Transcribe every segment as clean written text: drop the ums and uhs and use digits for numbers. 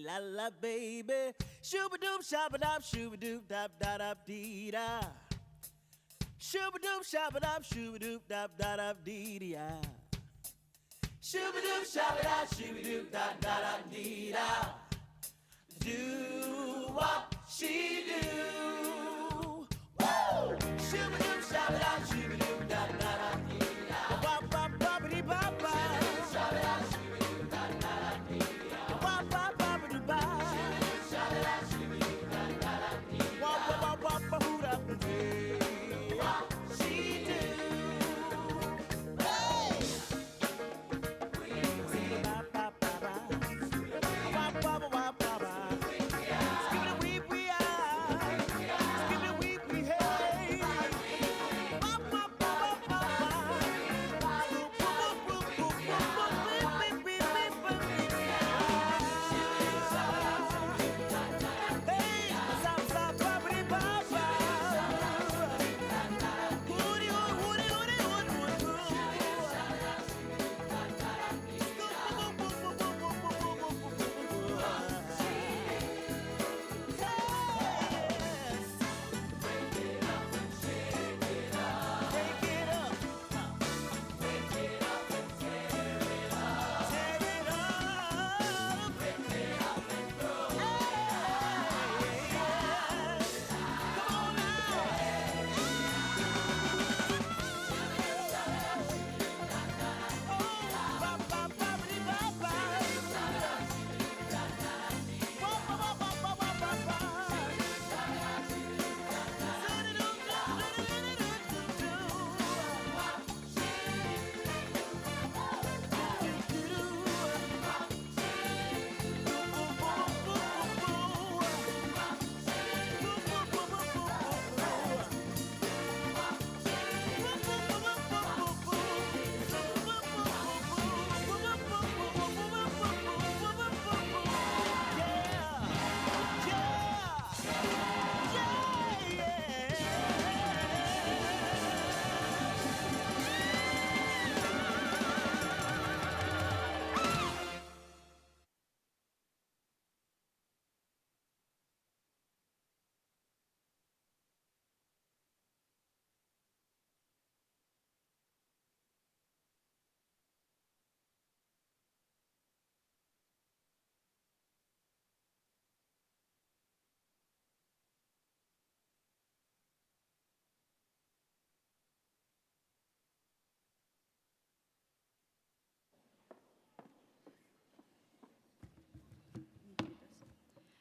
la la baby. Shooba-doop, shabba-dop, shooba-doop, dop-da-dop-dee-da. Shooba-doop, shabba-dop, shooba-doop, dop-da-dop-dee-da. Shooba-doop, shabba-dop, shooba-doop, dop-da-dop-dee-da. Do what she do. Woo! Shooba-doop, shabba-dop, shooba-doop, dop-da-dop-dee-da. Bop-bop-boppity-bop-bop. Shooba-doop, shabba-dop, shooba-doop, dop-da-dop-dee-da. Bop-bop-boppity-bop. Shooba-doop, shabba-dop, shooba-doop, dop-da-dop-dee-da. Wop-wop-wop-wop-a-hoot-up-a-dee.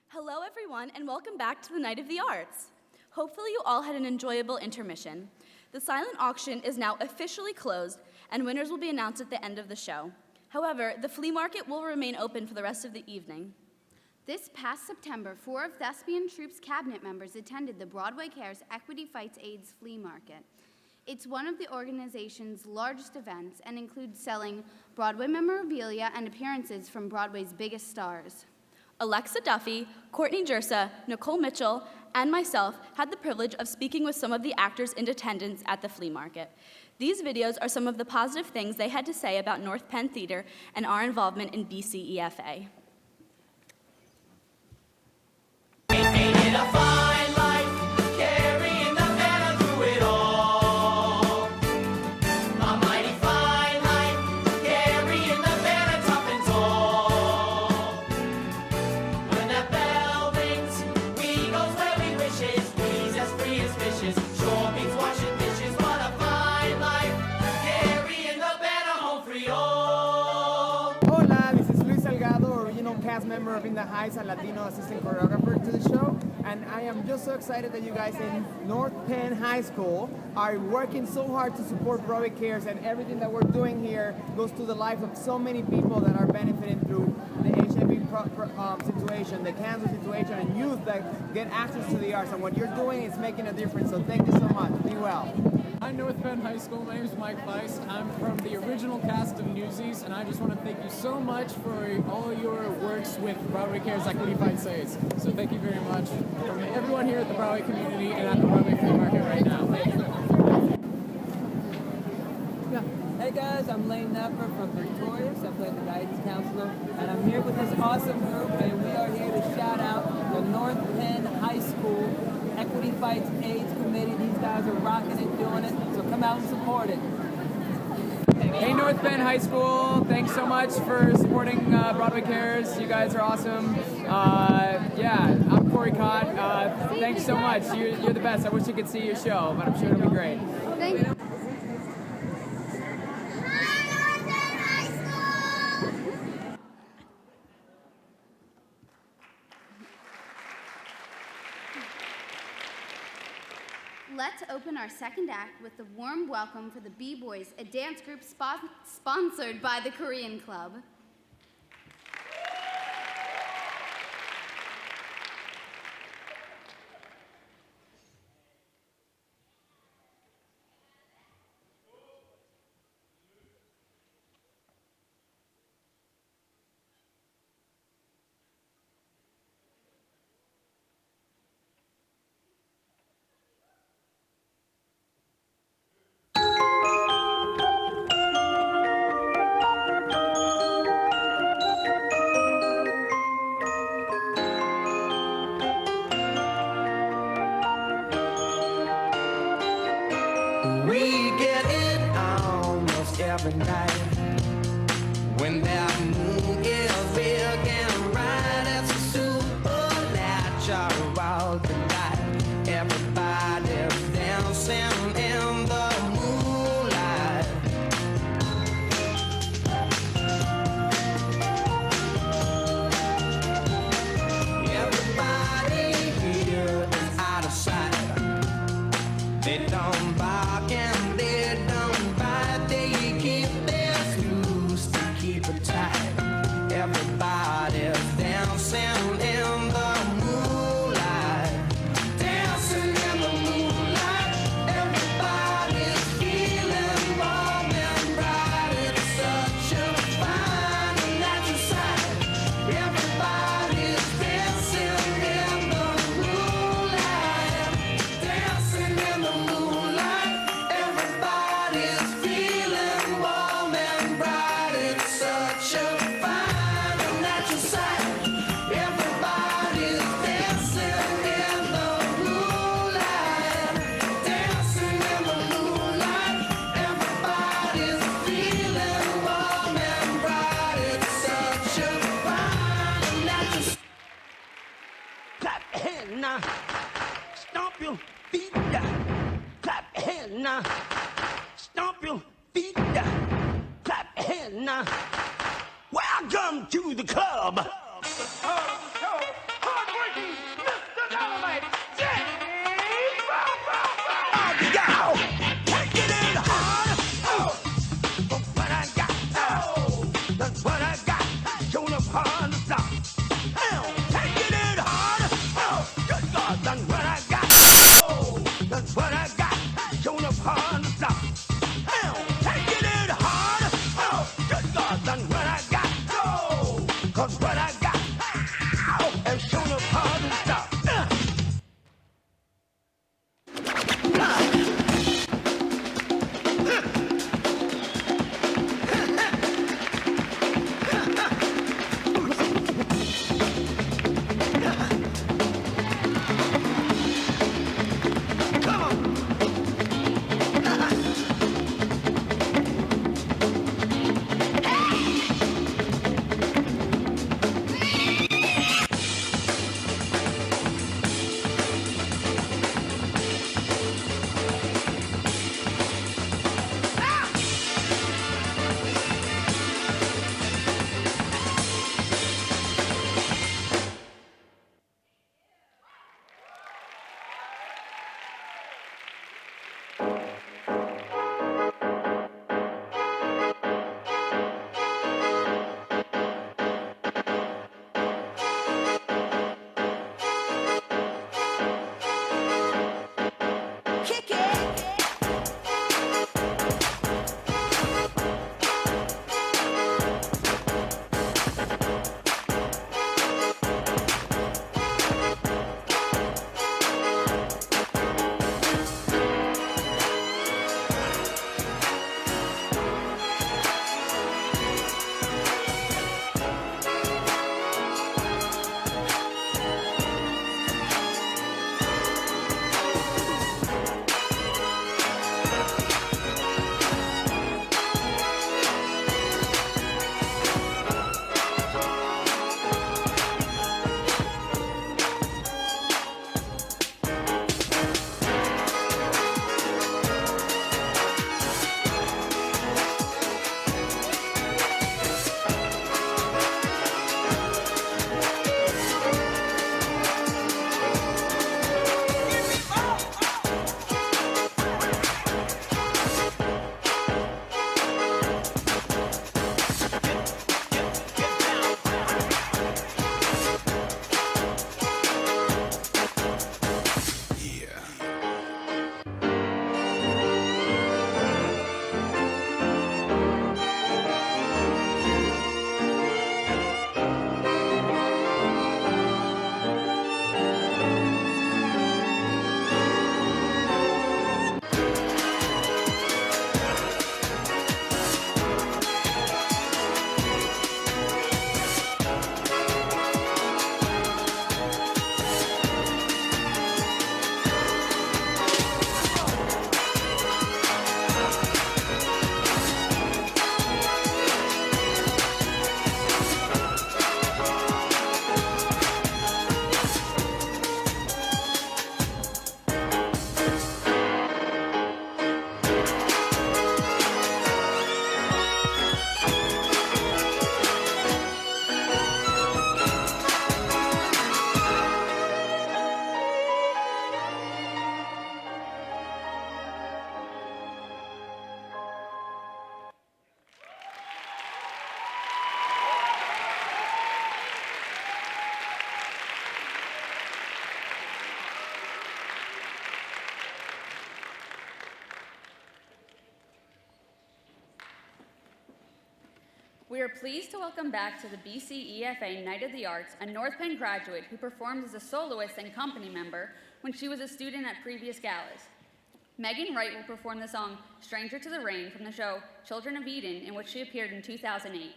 Hello everyone, and welcome back to the Night of the Arts. Hopefully you all had an enjoyable intermission. The silent auction is now officially closed, and winners will be announced at the end of the show. However, the flea market will remain open for the rest of the evening. This past September, 4 of Thespian Troupe's cabinet members attended the Broadway Cares Equity Fights AIDS Flea Market. It's one of the organization's largest events and includes selling Broadway memorabilia and appearances from Broadway's biggest stars. Alexa Duffy, Courtney Jersa, Nicole Mitchell, and myself had the privilege of speaking with some of the actors in attendance at the flea market. These videos are some of the positive things they had to say about North Penn Theater and our involvement in BCEFA. Ain't it a fine life, carrying the banner through it all? A mighty fine life, carrying the banner tough and tall. When that bell rings, we goes where we wishes. We's as free as fishes, sure beats washing dishes. What a fine life, carrying the banner home for y'all. Hola, this is Luis Salgado, original cast member of In the Heights and Latino assistant choreographer to the show. And I am just so excited that you guys in North Penn High School are working so hard to support Broadway Cares, and everything that we're doing here goes to the lives of so many people that are benefiting through the HIV situation, the cancer situation, and youth that get access to the arts. And what you're doing is making a difference, so thank you so much. Be well. Hi, North Penn High School. My name is Mike Feist. I'm from the original cast of Newsies, and I just want to thank you so much for all your works with Broadway Cares Equity Fights AIDS. So thank you very much from everyone here at the Broadway community and at the Broadway Flea Market right now. Thank you. Hey guys, I'm Lane Nepper from Victorious. I play the guidance counselor, and I'm here with this awesome group, and we are here Fights AIDS Committee. These guys are rocking it, doing it, so come out and support it. Hey, North Bend High School, thanks so much for supporting Broadway Cares. You guys are awesome. I'm Corey Cott. Thanks so much. You're the best. I wish you could see your show, but I'm sure it'll be great. Thank you. Let's open our second act with the warm welcome for the B-Boys, a dance group sponsored by the Korean Club. We get it almost every night. When that moon is big and bright, it's a supernatural delight. Everybody's dancing in the moonlight. Everybody here is out of sight. They don't bark and they don't bite. They keep their screws to keep it tight. Everybody's dancing in the moonlight. Dancing in the moonlight. Everybody's feeling warm and bright. It's such a fine and natural sight. Everybody's dancing in the moonlight. Dancing in the moonlight. Everybody's feeling warm and bright. It's such a fine and natural sight. Everybody's dancing in the moonlight. Dancing in the moonlight. Everybody's feeling warm and bright. It's such a fine and natural sight. Clap your hands now. Stomp your feet down. Clap your hands now. Stomp your feet down. Clap your hands now. Welcome to the club. Hard-working Mr. Dynamite, James Brown. Taking it hard. That's what I got. That's what I got. Showing up hard to stop. Taking it hard. Good God, that's what I got. That's what I got. Showing up hard to stop. Taking it hard. Good God, that's what I got. 'Cause what I got. We are pleased to welcome back to the BCEFA Night of the Arts a North Penn graduate who performed as a soloist and company member when she was a student at previous galas. Megan Wright will perform the song Stranger to the Rain from the show Children of Eden, in which she appeared in 2008.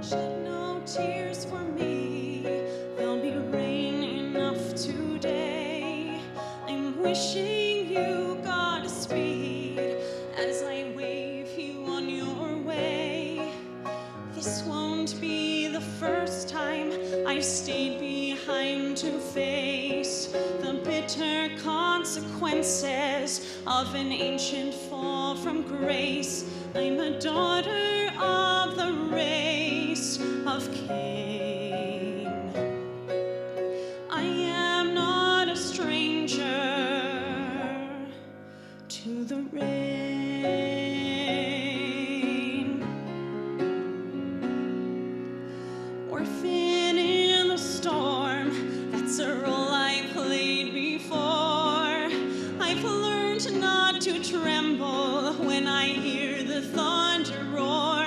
Shed no tears for me, there'll be rain enough today. I'm wishing you Godspeed as I wave you on your way. This won't be the first time I've stayed behind to face the bitter consequences of an ancient fall from grace. I'm a daughter of the race of Cain. I am not a stranger to the rain. Orphan in the storm, that's a role I played before. I've learned not to tremble when I hear the thunder roar.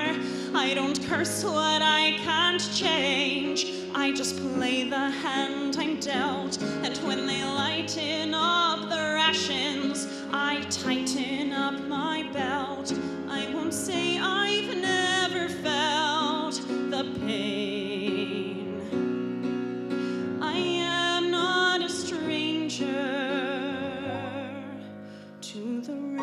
I don't curse what I can't change, I just play the hand I'm dealt. And when they lighten up the rations, I tighten up my belt. I won't say I've never felt the pain. I am not a stranger to the rain.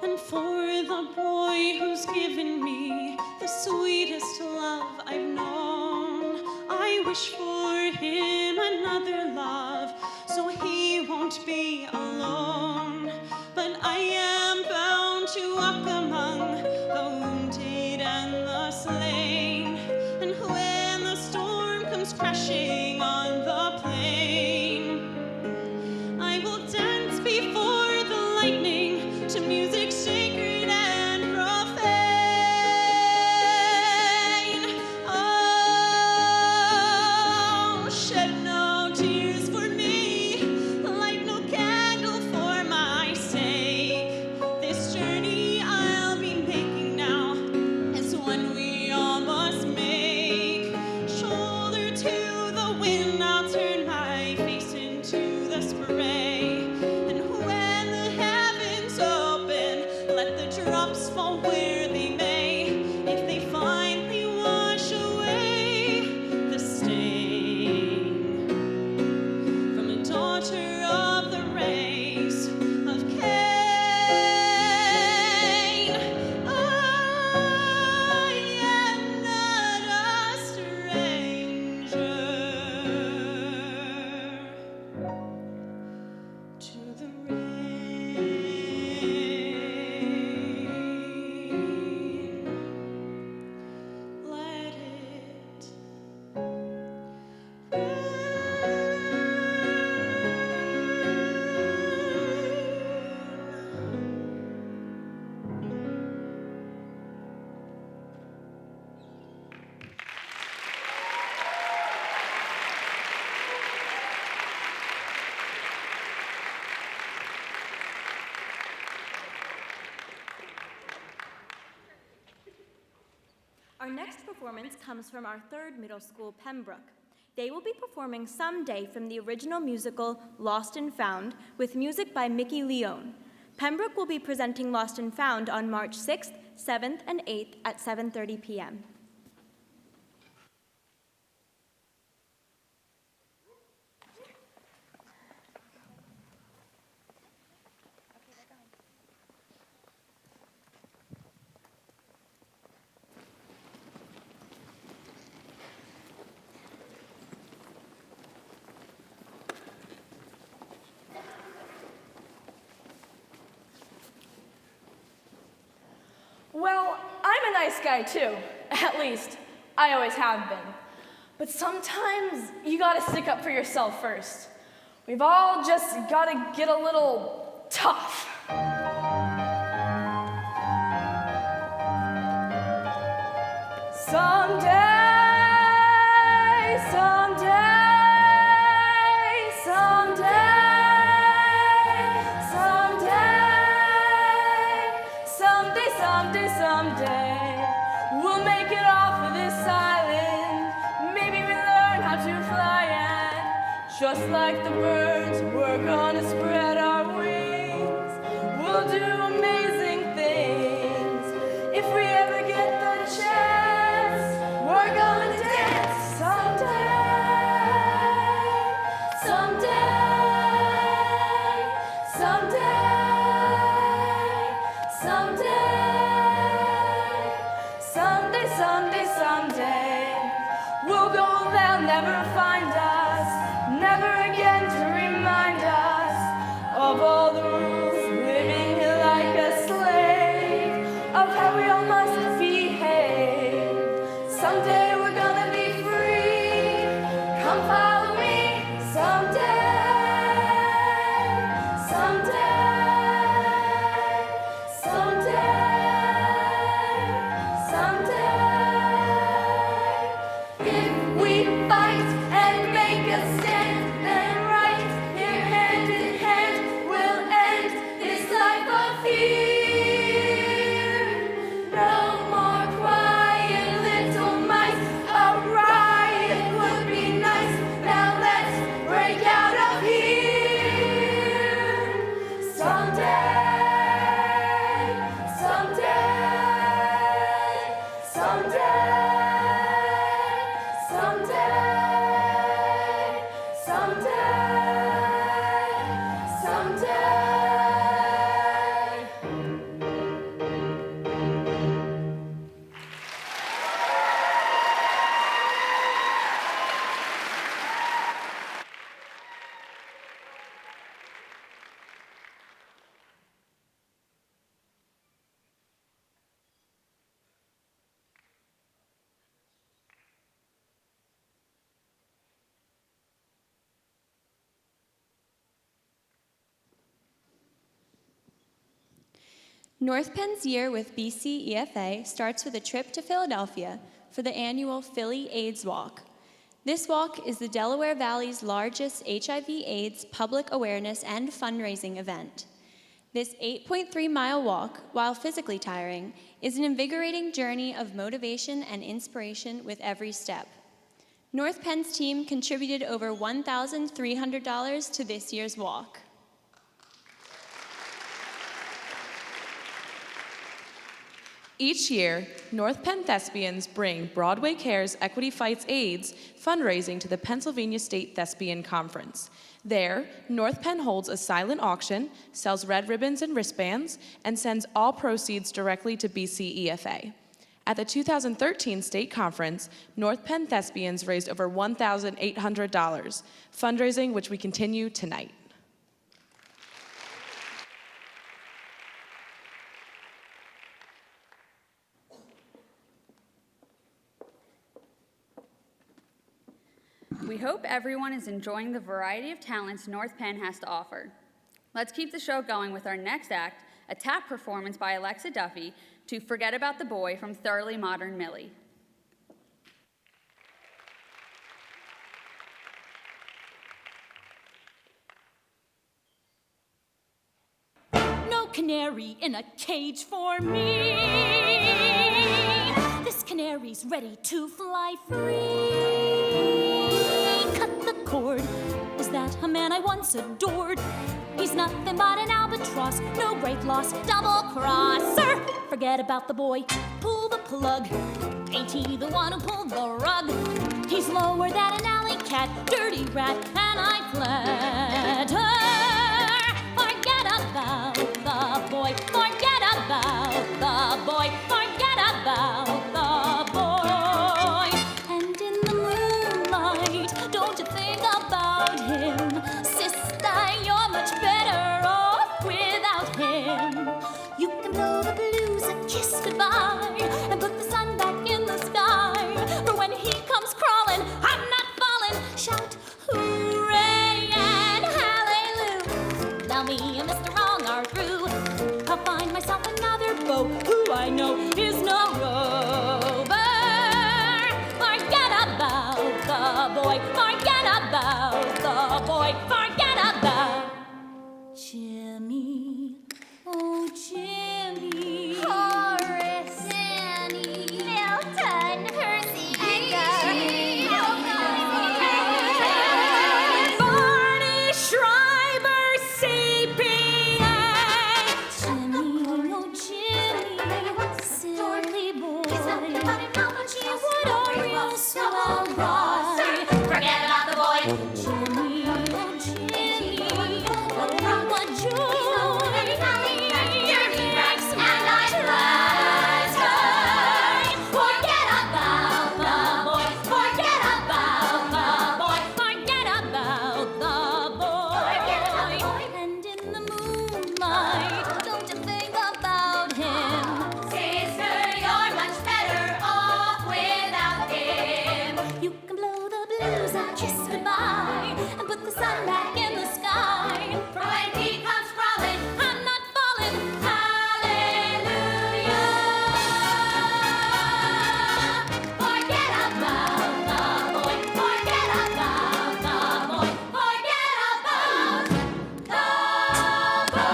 And for the boy who's given me the sweetest love I've known, I wish for him another love so he won't be alone. But I am bound to walk among the wounded and the slain. And when the storm comes crashing on the plain, I will dance before the lightning to music sacred and profane. Oh, shed no tears for me, light no candle for my sake. This journey I'll be making now is one we all must make. Shoulder to the wind, I'll turn my face into the spray. And when the heavens open, let the drops fall where they may. If they finally wash away the stain from a daughter of the race of Cain, I am not a stranger to the rain. Let it Our next performance comes from our third middle school, Pembroke. They will be performing Someday from the original musical Lost and Found with music by Mickey Leone. Pembroke will be presenting Lost and Found on March 6th, 7th, and 8th at 7:30 p.m. a nice guy too. At least, I always have been. But sometimes you gotta stick up for yourself first. We've all just gotta get a little tough. Someday, we'll make it off of this island. Maybe we learn how to fly, and just like the birds, we're gonna spread our wings. We'll do amazing things if we ever get the chance. We're gonna dance someday. We'll go, they'll never find us, never again to remind us of all the rules, living like a slave, of how we all must behave. Someday we're gonna be free, come follow me, someday. North Penn's year with BC EFA starts with a trip to Philadelphia for the annual Philly AIDS Walk. This walk is the Delaware Valley's largest HIV/AIDS public awareness and fundraising event. This 8.3-mile walk, while physically tiring, is an invigorating journey of motivation and inspiration with every step. North Penn's team contributed over $1,300 to this year's walk. Each year, North Penn thespians bring Broadway Cares Equity Fights AIDS fundraising to the Pennsylvania State Thespian Conference. There, North Penn holds a silent auction, sells red ribbons and wristbands, and sends all proceeds directly to BC EFA. At the 2013 state conference, North Penn thespians raised over $1,800, fundraising which we continue tonight. We hope everyone is enjoying the variety of talents North Penn has to offer. Let's keep the show going with our next act, a tap performance by Alexa Duffy to Forget About the Boy from Thoroughly Modern Millie. No canary in a cage for me. This canary's ready to fly free. Cut the cord. Is that a man I once adored? He's nothing but an albatross, no great loss, double crosser. Forget about the boy, pull the plug. Ain't he the one who pulled the rug? He's lower than an alley cat, dirty rat, and I fled her. Forget about the boy, forget about the boy, forget about the boy. And in the moonlight, don't you think about him? Sister, you're much better off without him. You can blow the blues a kiss goodbye and put while me and Mr. Wrong are through, I'll find myself another beau who I know is no rover. Forget about the boy, forget about the boy, forget about Jimmy, oh Jimmy, Horace, Danny, Milton, Percy, Barney Schreiber, CPA. Jimmy, oh Jimmy, silly boy. Gee, what are you so alright? Forget about the boy. Jimmy, oh Jimmy, oh what joy. Dirty rags, and I trust her. Forget about the boy. Forget about the boy. Forget about the boy. And in the moonlight, don't you think about him? Sister, you're much better off without him. You can blow the blues and kiss goodbye and put the sun back in the sky. For when he comes crawling, I'm not falling. hallelujah. Forget about the boy. Forget about the boy. Forget about the boy.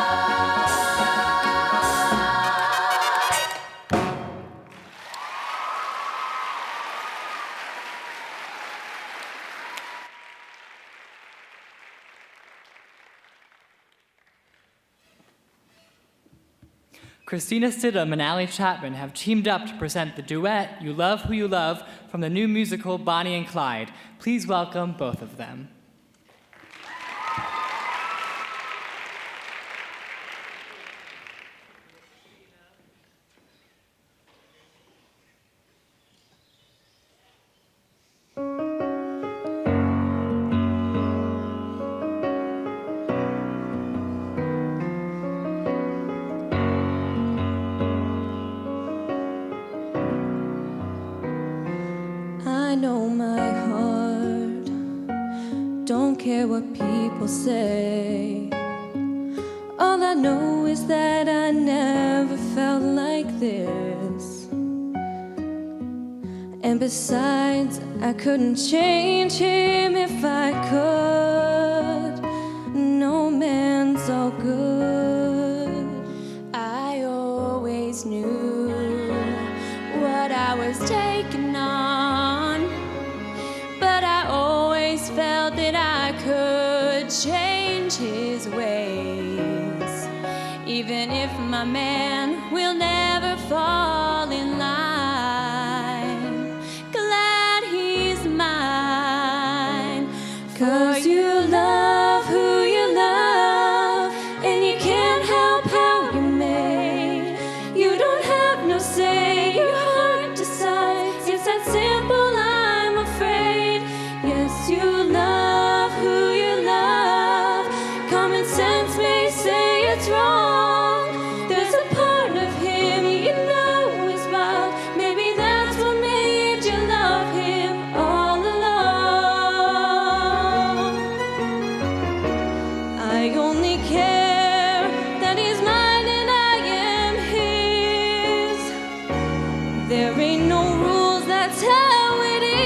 Christina Stidham and Allie Chapman have teamed up to present the duet You Love Who You Love from the new musical Bonnie and Clyde. Please welcome both of them. I know my heart, don't care what people say. All I know is that I never felt like this. And besides, I couldn't change him if I could. No man's all good. I always knew what I was taking on, but I always felt that I could change his ways, even if my man will never fall in line. Glad he's mine, 'cause you love who you love, and you can't help how you're made. You don't have no say, your heart decides. It's that simple, I'm afraid. Yes, you love who you love. Common sense may say it's wrong. There's a part of him you know is wild. Maybe that's what made you love him all along. I only care that he's mine and I am his. There ain't no rules, that's how it is.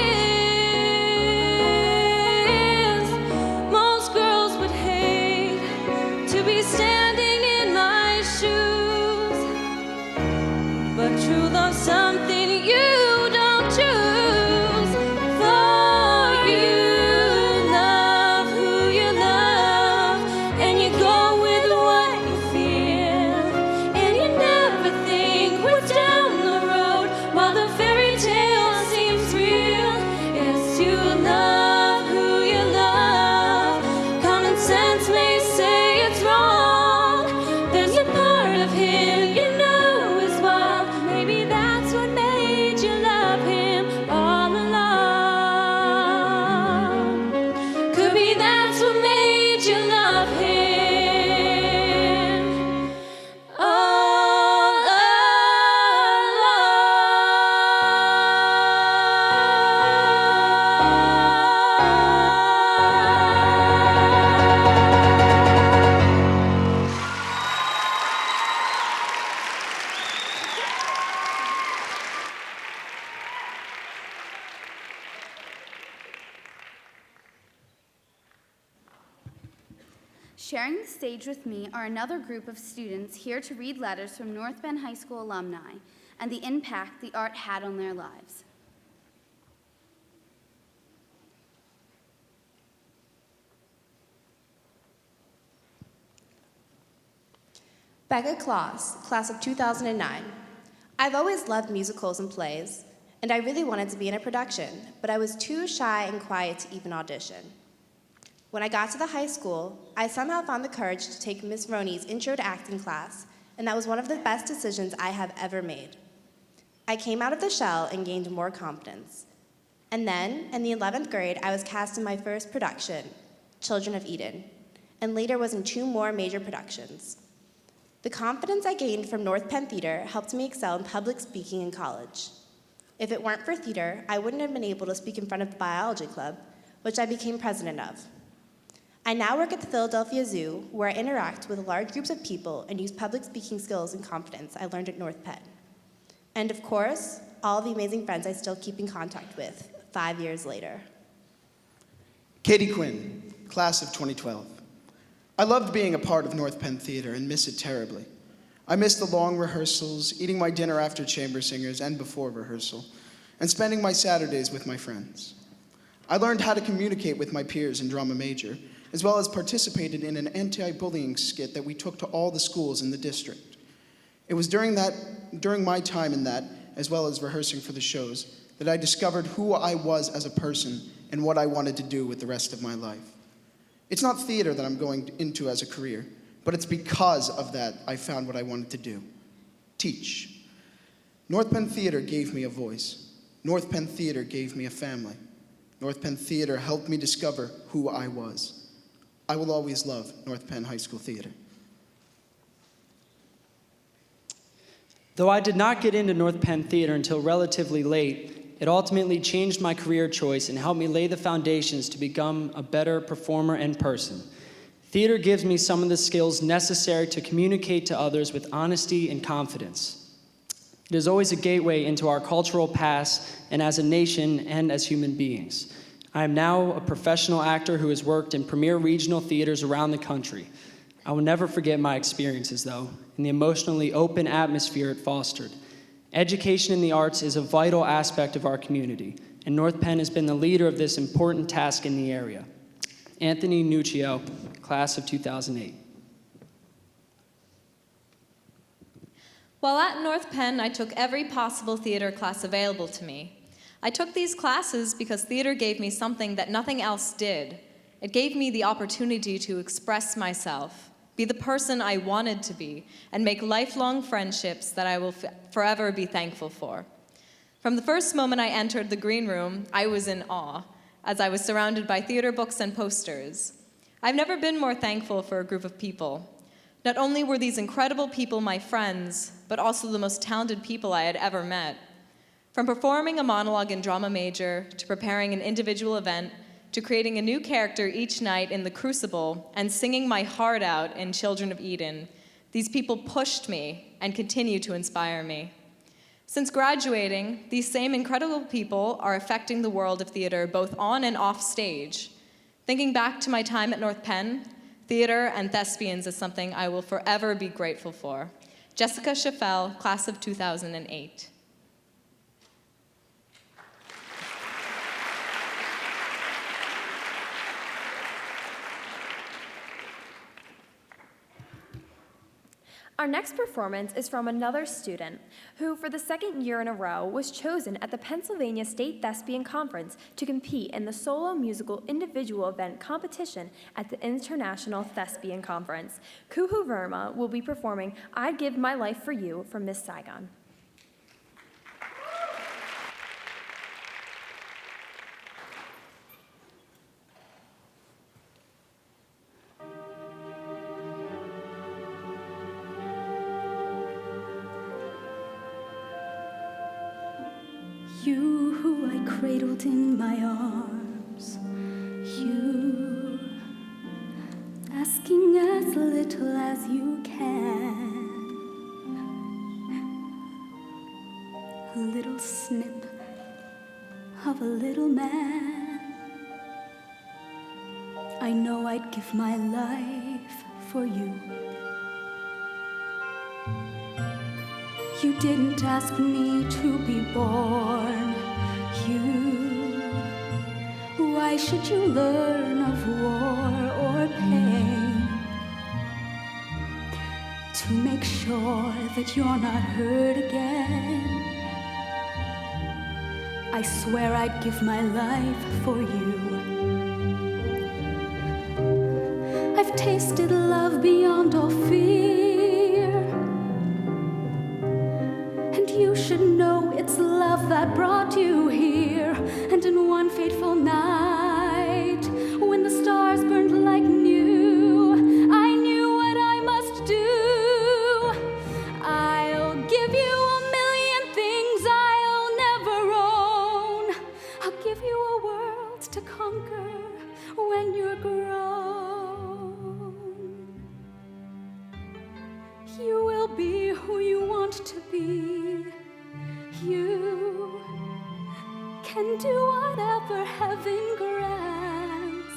Most girls would hate to be standing in my shoes, but true love's something you don't choose. For you love who you love, and you go with Sharing the stage with me are another group of students here to read letters from North Penn High School alumni and the impact the art had on their lives. Becca Kloss, class of 2009. I've always loved musicals and plays, and I really wanted to be in a production, but I was too shy and quiet to even audition. When I got to the high school, I somehow found the courage to take Miss Roney's Intro to Acting class, and that was one of the best decisions I have ever made. I came out of the shell and gained more confidence. And then, in the 11th grade, I was cast in my first production, Children of Eden, and later was in 2 more major productions. The confidence I gained from North Penn Theater helped me excel in public speaking in college. If it weren't for theater, I wouldn't have been able to speak in front of the biology club, which I became president of. I now work at the Philadelphia Zoo, where I interact with large groups of people and use public speaking skills and confidence I learned at North Penn. And of course, all the amazing friends I still keep in contact with 5 years later. Katie Quinn, class of 2012. I loved being a part of North Penn Theater and miss it terribly. I miss the long rehearsals, eating my dinner after chamber singers and before rehearsal, and spending my Saturdays with my friends. I learned how to communicate with my peers in drama major, as well as participated in an anti-bullying skit that we took to all the schools in the district. It was during my time in that, as well as rehearsing for the shows, that I discovered who I was as a person and what I wanted to do with the rest of my life. It's not theater that I'm going into as a career, but it's because of that I found what I wanted to do: teach. North Penn Theater gave me a voice. North Penn Theater gave me a family. North Penn Theater helped me discover who I was. I will always love North Penn High School Theater. Though I did not get into North Penn Theater until relatively late, it ultimately changed my career choice and helped me lay the foundations to become a better performer and person. Theater gives me some of the skills necessary to communicate to others with honesty and confidence. It is always a gateway into our cultural past and as a nation and as human beings. I am now a professional actor who has worked in premier regional theaters around the country. I will never forget my experiences, though, and the emotionally open atmosphere it fostered. Education in the arts is a vital aspect of our community, and North Penn has been the leader of this important task in the area. Anthony Nuccio, class of 2008. While at North Penn, I took every possible theater class available to me. I took these classes because theater gave me something that nothing else did. It gave me the opportunity to express myself, be the person I wanted to be, and make lifelong friendships that I will forever be thankful for. From the first moment I entered the green room, I was in awe, as I was surrounded by theater books and posters. I've never been more thankful for a group of people. Not only were these incredible people my friends, but also the most talented people I had ever met. From performing a monologue in drama major, to preparing an individual event, to creating a new character each night in The Crucible, and singing my heart out in Children of Eden, these people pushed me and continue to inspire me. Since graduating, these same incredible people are affecting the world of theater both on and off stage. Thinking back to my time at North Penn, theater and thespians is something I will forever be grateful for. Jessica Schaffel, class of 2008. Our next performance is from another student who, for the second year in a row, was chosen at the Pennsylvania State Thespian Conference to compete in the solo musical individual event competition at the International Thespian Conference. Kuhu Verma will be performing I'd Give My Life for You from Miss Saigon. You who I cradled in my arms, you asking as little as you can, a little snip of a little man. I know I'd give my life for you. You didn't ask me to be born. Why should you learn of war or pain? To make sure that you're not hurt again. I swear I'd give my life for you. I've tasted love beyond all fear, and you should know it's love that brought you here. And in one fateful night, when the stars burned like new, I knew what I must do. I'll give you a million things I'll never own. I'll give you a world to conquer when you're grown. You will be who you want to be. You can do whatever heaven grants,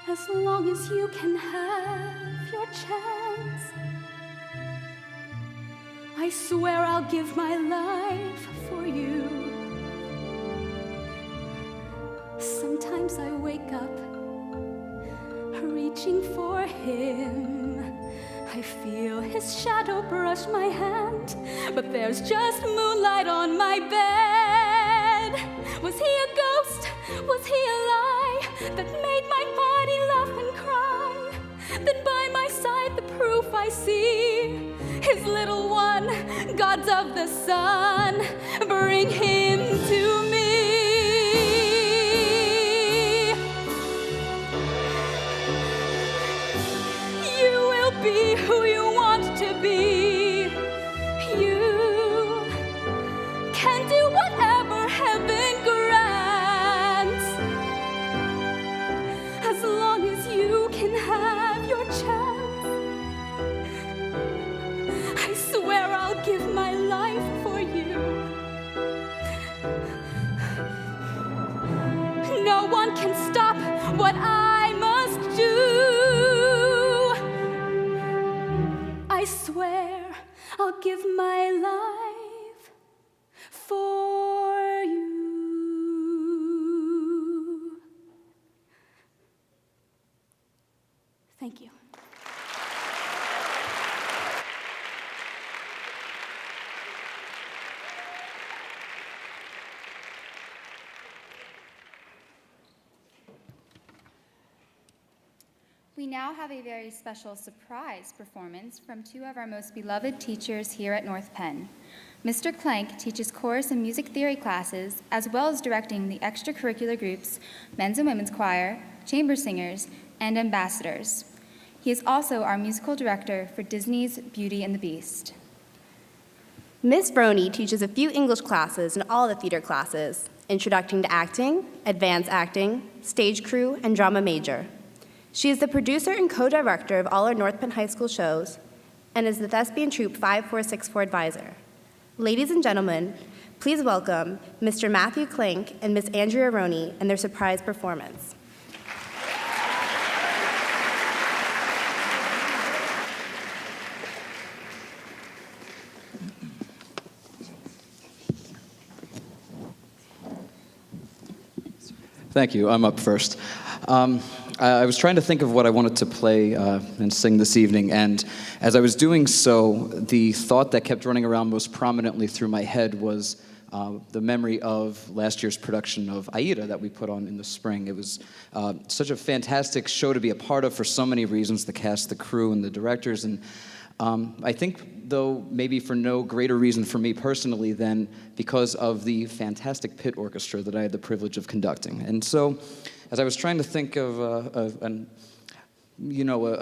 as long as you can have your chance. I swear I'll give my life for you. Sometimes I wake up reaching for him. I feel his shadow brush my hand, but there's just moonlight on my bed. Was he a ghost? Was he a lie that made my body laugh and cry? Then by my side the proof I see, his little one, gods of the sun, bring him to me. Be who you want to be. You can do whatever heaven grants, as long as you can have your chance. I swear I'll give my life for you. No one can stop what I must do. I swear I'll give my life for you. Thank you. We now have a very special surprise performance from two of our most beloved teachers here at North Penn. Mr. Clank teaches chorus and music theory classes, as well as directing the extracurricular groups, men's and women's choir, chamber singers, and ambassadors. He is also our musical director for Disney's Beauty and the Beast. Miss Roney teaches a few English classes and all the theater classes, Introduction to Acting, Advanced Acting, Stage Crew, and Drama Major. She is the producer and co-director of all our North Penn High School shows and is the Thespian Troupe 5464 advisor. Ladies and gentlemen, please welcome Mr. Matthew Clank and Miss Andrea Roney and their surprise performance. Thank you. I'm up first. I was trying to think of what I wanted to play and sing this evening, and as I was doing so, the thought that kept running around most prominently through my head was the memory of last year's production of Aida that we put on in the spring. It was such a fantastic show to be a part of for so many reasons, the cast, the crew, and the directors, and I think, though, maybe for no greater reason for me personally than because of the fantastic pit orchestra that I had the privilege of conducting. And so, as I was trying to think of an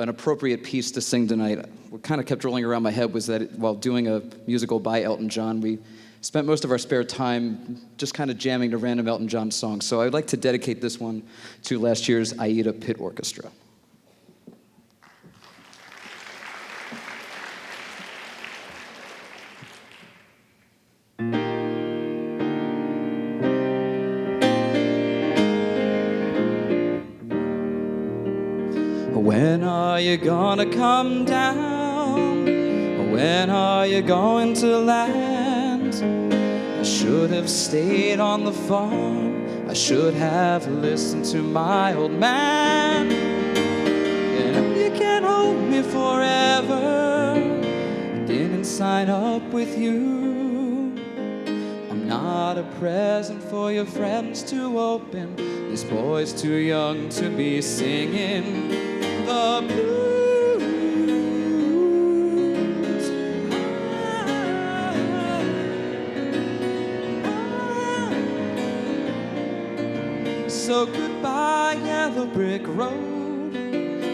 appropriate piece to sing tonight, what kind of kept rolling around my head was that while doing a musical by Elton John, we spent most of our spare time just kind of jamming to random Elton John songs. So I'd like to dedicate this one to last year's Aida Pit Orchestra. When are you gonna come down? When are you going to land? I should have stayed on the farm. I should have listened to my old man. And you can't hold me forever. I didn't sign up with you. I'm not a present for your friends to open. This boy's too young to be singing the blues. So goodbye, yellow brick road,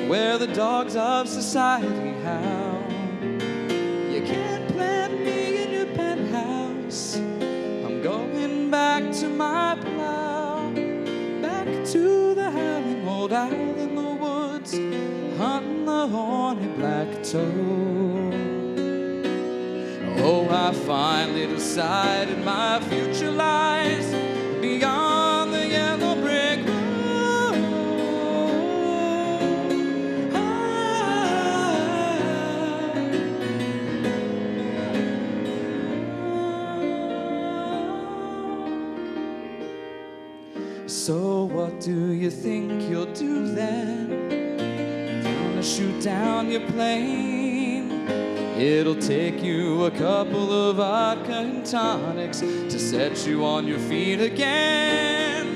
where the dogs of society howl. You can't plant me in your penthouse. I'm going back to my plow, back to the howling old owl in the woods, hunting the horny black toad. Oh, I finally decided my future lies beyond the yellow brick road. So what do you think you'll do then? Gonna shoot down your plane? It'll take you a couple of vodka and tonics to set you on your feet again.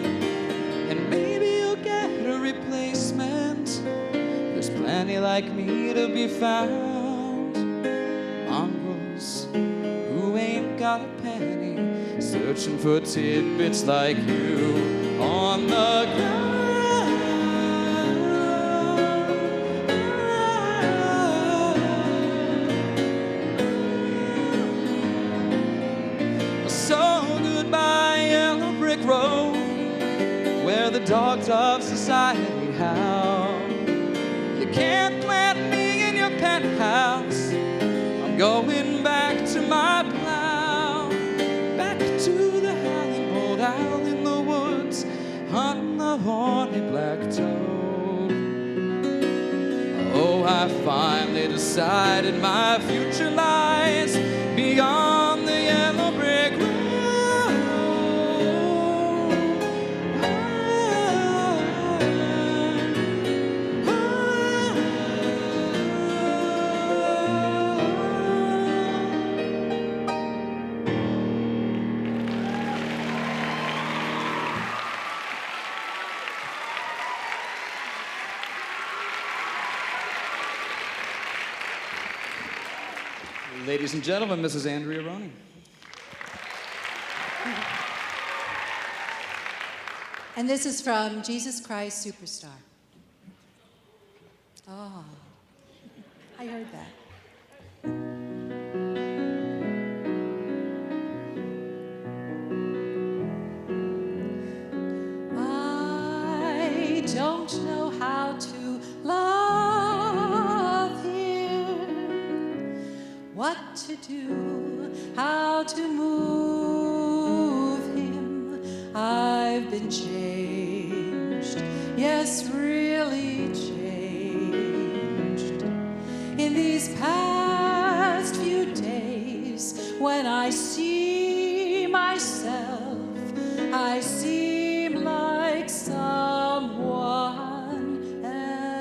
And maybe you'll get a replacement. There's plenty like me to be found. Mongrels who ain't got a penny, searching for tidbits like you on the ground. So goodbye, yellow brick road, where the dogs of society howl. You can't plant me in your penthouse. I'm going back to my plow, back to the howling old owl in the woods, hunting the horny black toad. Oh, I finally decided my future lies beyond the yellow brick road. Ladies and gentlemen, Mrs. Andrea Roney. And this is from Jesus Christ Superstar. Oh, I heard that. I don't know how to love him, what to do, how to move him. I've been changed, yes, really changed. In these past few days, when I see myself, I seem like someone else.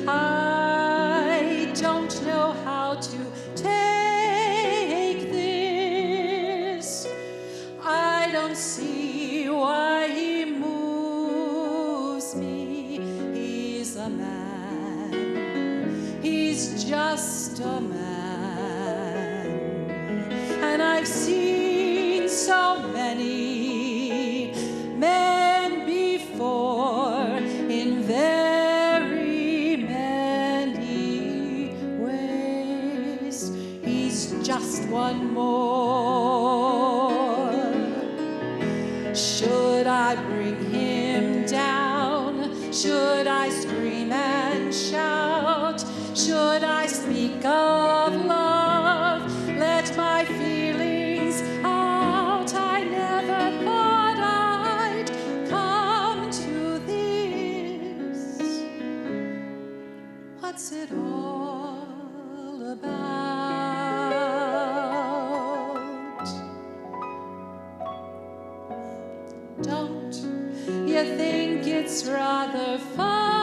I don't know how to take this. I don't see why he moves me. He's a man. He's just a man. And I've seen so many men before in very many ways. He's just one more. Should I bring him down? Should I scream and shout? Should I speak of love? Let my feelings out. I never thought I'd come to this. what's it all about? Don't you think it's rather funny?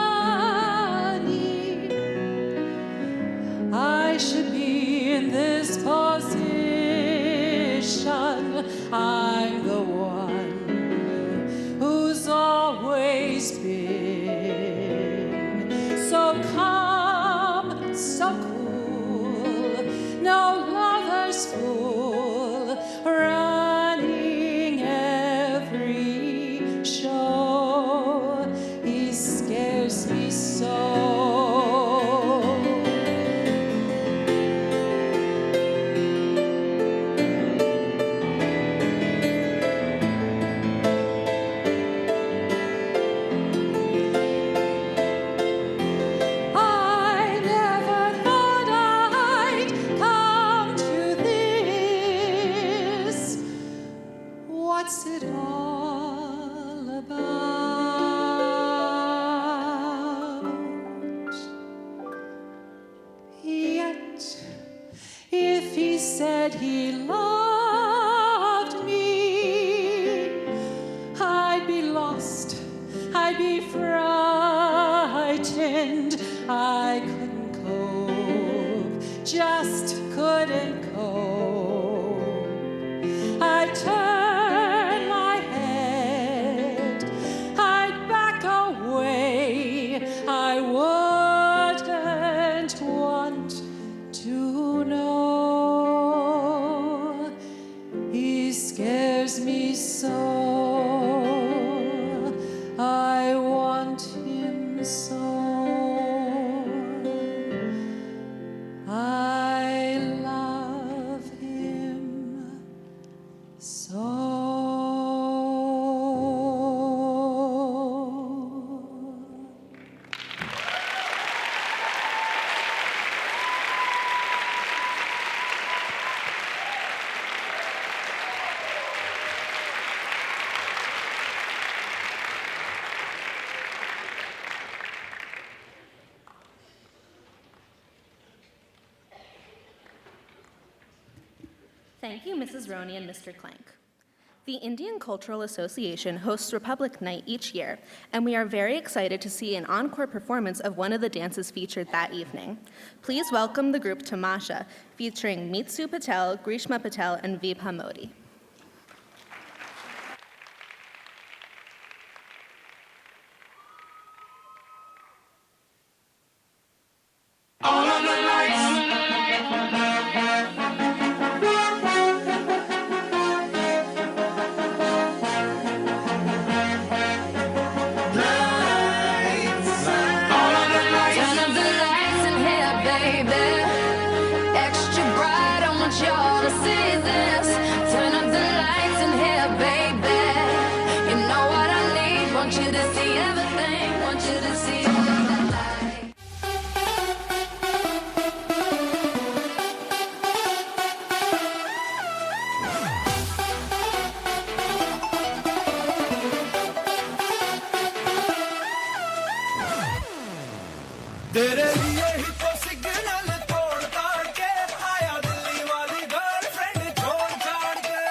I should be in this position. I'm the one who's always been so calm, so cool, no lover's fool, running every show. He scares me so. What's it all about? Yet, if he said he loved me, I'd be lost, I'd be frightened. I couldn't cope, just couldn't cope. I'd turn my head, I'd back away. I wouldn't want to know. He scares me so. I want him so. I love him so. Thank you, Mrs. Roney and Mr. Clank. The Indian Cultural Association hosts Republic Night each year, and we are very excited to see an encore performance of one of the dances featured that evening. Please welcome the group Tamasha, featuring Mitsu Patel, Grishma Patel, and Vibha Modi. All of the lights. तेरे लिए ही तो signal तोड़ ताड़ के आया दिल्ली वाली girlfriend छोड़ छाड़ के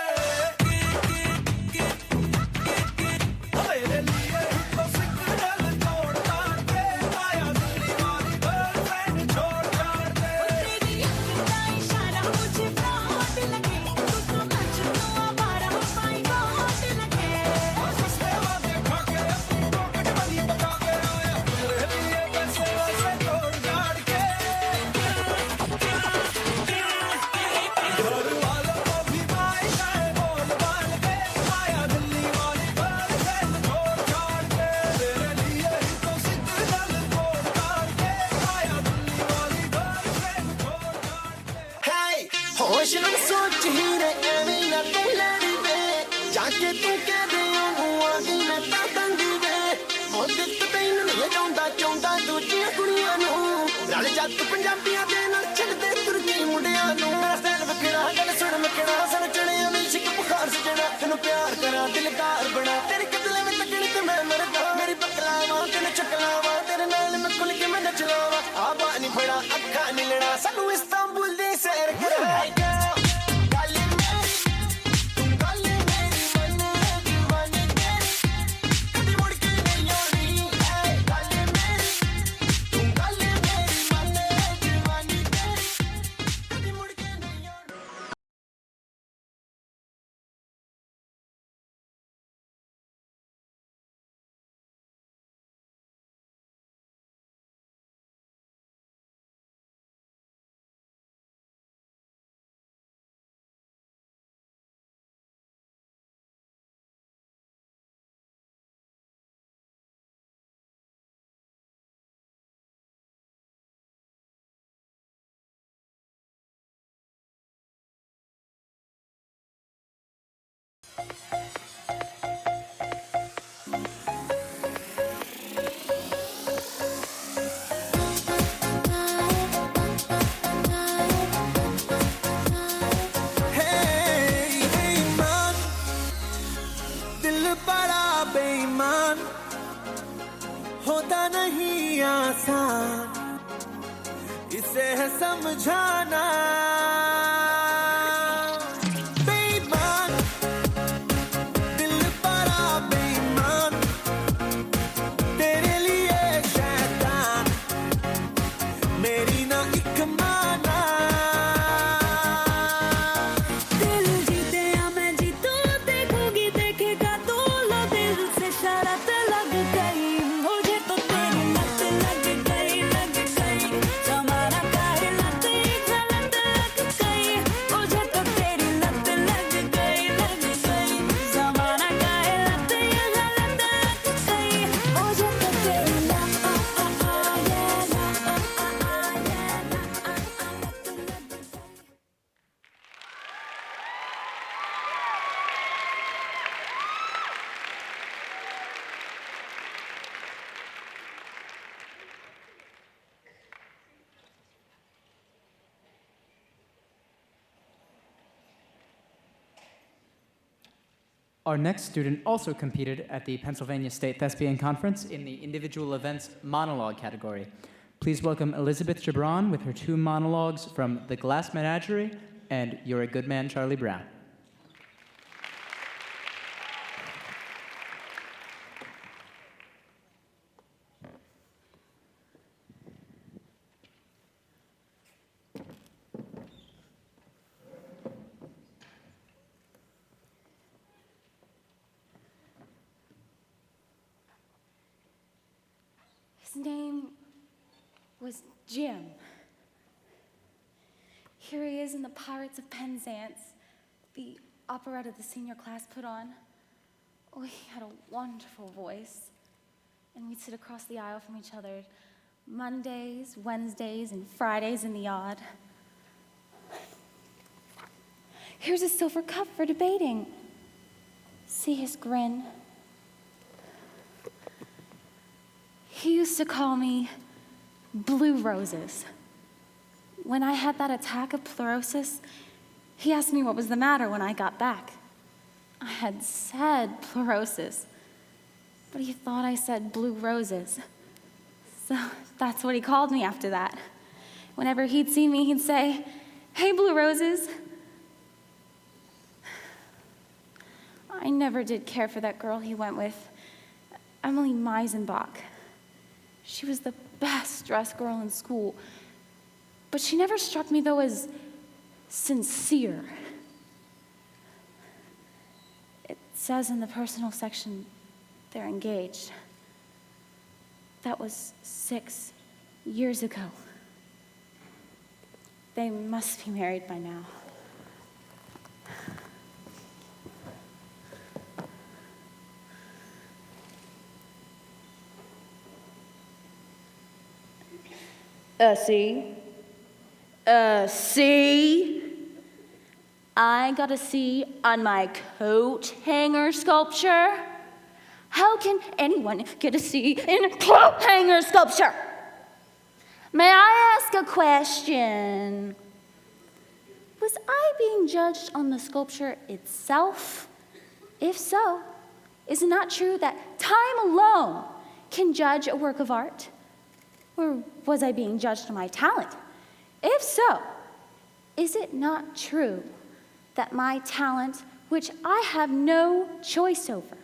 तेरे लिए ही तो सिग्नल तोड़ ताड़ के आया दिल्ली वाली गर्लफ्रेंड छोड़ छाड़ के तेरी अखियाँ इशारा मुझे बहुत लगे तू तो मजनू आवारा पाई बहुत लगे और सस्ते वादे खा के अपनी पॉकेट मनी बता के आया तेरे लिए कैसे सोच ही रे एवें ना तू लड़ी वे जाके तू कह दे हुआ कि मैं तातंगी वे और दिल तैनू नहीं चाहुंदा चाहुंदा दूजियां कुड़ियां नू रल जा तू पंजाबियां दे नाल छड़ दे तुरकी मुंडियां नू मेरा स्टाइल वखरा गल सुन मकड़ा सन चढ़िया में शिक बुखार सजना तेनू प्यार करा दिलदार बना तेरे कदले में तकड़ी ते मैं मरदा मेरी बकलावा तेनू चकलावा तेरे नाल मैं खुल के मैं नचलावा आ होता नहीं आसान इसे है समझाना बेईमान दिल बड़ा बेईमान तेरे लिए शैतान मेरी ना एक माना दिल जीते या मैं जीतूं देखोगी देखेगा तो लो दिल से शरत लग गई मुझे तो तेरी लत लग गई जमाना करे लत गलत लग गई मुझे तो तेरी लत लग गई जमाना करे लत गलत लग गई मुझे तो तेरी लत Our next student also competed at the Pennsylvania State Thespian Conference in the Individual Events Monologue category. Please welcome Elizabeth Gibran with her 2 monologues from The Glass Menagerie and You're a Good Man, Charlie Brown. His name was Jim. Here he is in the Pirates of Penzance, the operetta the senior class put on. Oh, he had a wonderful voice. And we'd sit across the aisle from each other Mondays, Wednesdays, and Fridays in the odd. Here's a silver cup for debating. See his grin. He used to call me Blue Roses. When I had that attack of pleurosis, he asked me what was the matter when I got back. I had said pleurosis, but he thought I said blue roses. So that's what he called me after that. Whenever he'd see me, he'd say, "Hey, Blue Roses." I never did care for that girl he went with, Emily Meisenbach. She was the best dressed girl in school, but she never struck me, though, as sincere. It says in the personal section they're engaged. That was 6 years ago. They must be married by now. See? I got a C on my coat hanger sculpture. How can anyone get a C in coat hanger sculpture? May I ask a question? Was I being judged on the sculpture itself? If so, is it not true that time alone can judge a work of art? Or was I being judged on my talent? If so, is it not true that my talent, which I have no choice over,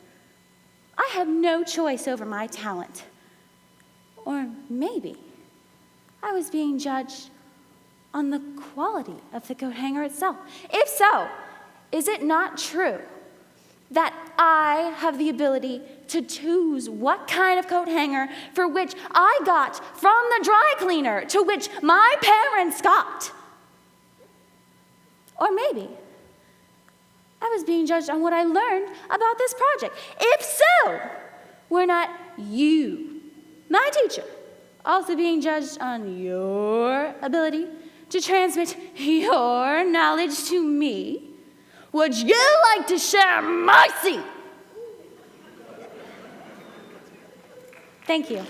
I have no choice over my talent? Or maybe I was being judged on the quality of the coat hanger itself. If so, is it not true that I have the ability to choose what kind of coat hanger for which I got from the dry cleaner to which my parents got? Or maybe I was being judged on what I learned about this project. If so, were not you, my teacher, also being judged on your ability to transmit your knowledge to me? Would you like to share my seat? Thank you.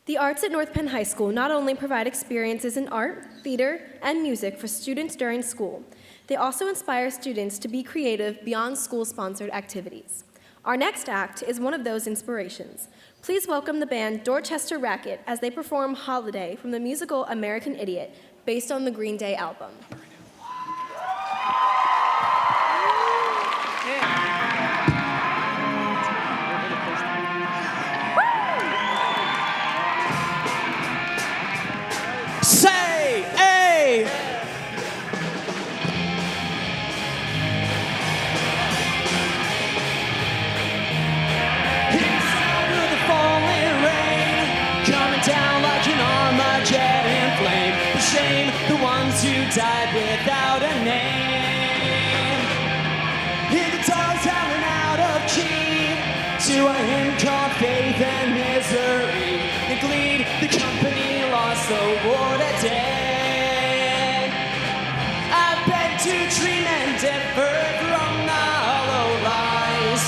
The arts at North Penn High School not only provide experiences in art, theater, and music for students during school, they also inspire students to be creative beyond school-sponsored activities. Our next act is one of those inspirations. Please welcome the band Dorchester Racket as they perform Holiday from the musical American Idiot, based on the Green Day album. Say A. Inside of the falling rain, coming down like an Armageddon flame. The shame, the ones who died without a name. Hear the dogs howling out of key to a hymn called Faith and Misery. And Gleed, the company lost the war today. I beg to dream and differ from the hollow lies.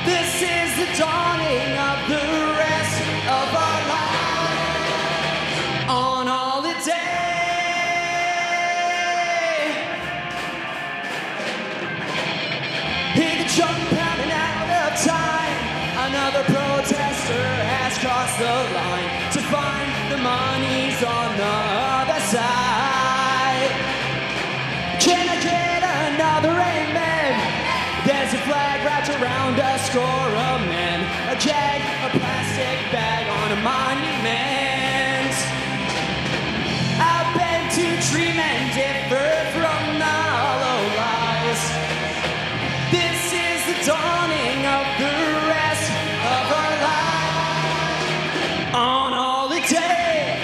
This is the dawning of the rest of our lives. On holiday. Hear the drum pounding out of time. Another protester has crossed the line to find the money's on the other side. Can I get another amen? There's a flag wrapped around a score of men, a keg, a plastic bag on a monument. I beg to dream and differ from the hollow lies. This is the dawning of the rest of our lives. On holiday.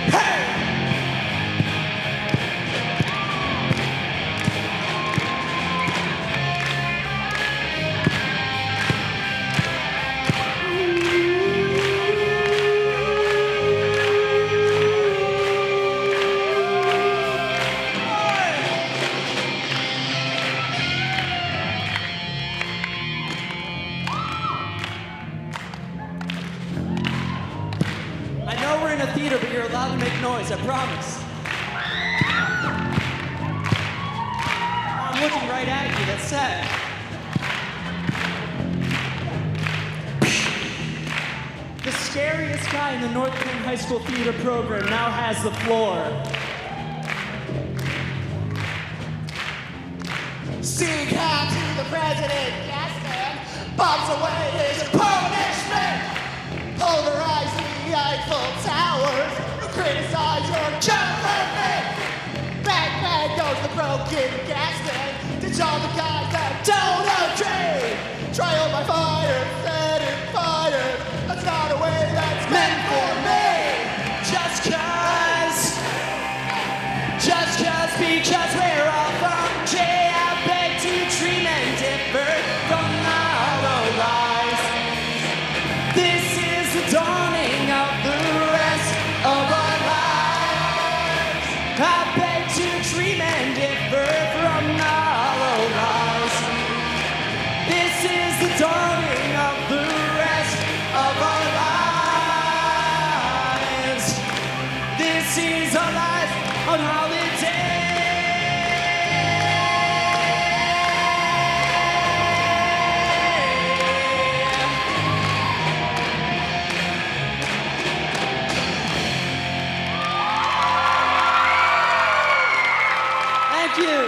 Hey! I know we're in a theater, but you're allowed to make noise, I promise. I'm looking right at you, that's sad. The scariest guy in the North Penn High School theater program now has the floor. Sing high to the president, yes man. Bombs away his punishment. Pulverize the Eiffel Towers. Criticize your government. Bang, bang goes the broken gas tank. Ditch all the guys that don't agree. Trial by fire, setting fire. That's not a way that's meant for me. Because we're all funky. I beg to dream and differ from the hollow lies. This is the dawning of the rest of our lives. I beg to dream and differ from the hollow lies. This is the dawning of the rest of our lives. This is our life on holiday. Thank you.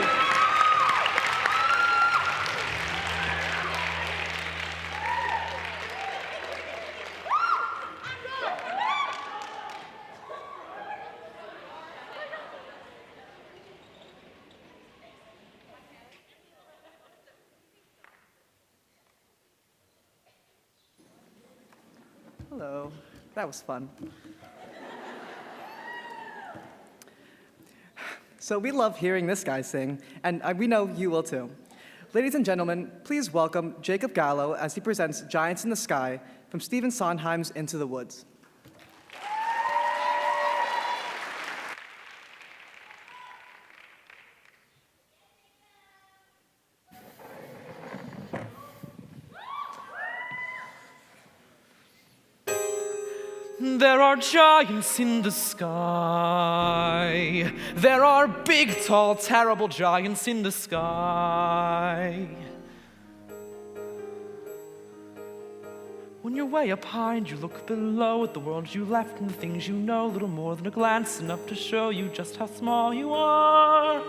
Hello, that was fun. So we love hearing this guy sing, and we know you will too. Ladies and gentlemen, please welcome Jacob Gallo as he presents Giants in the Sky from Stephen Sondheim's Into the Woods. There are giants in the sky. There are big, tall, terrible giants in the sky. When you're way up high and you look below at the world you left and the things you know, little more than a glance, enough to show you just how small you are.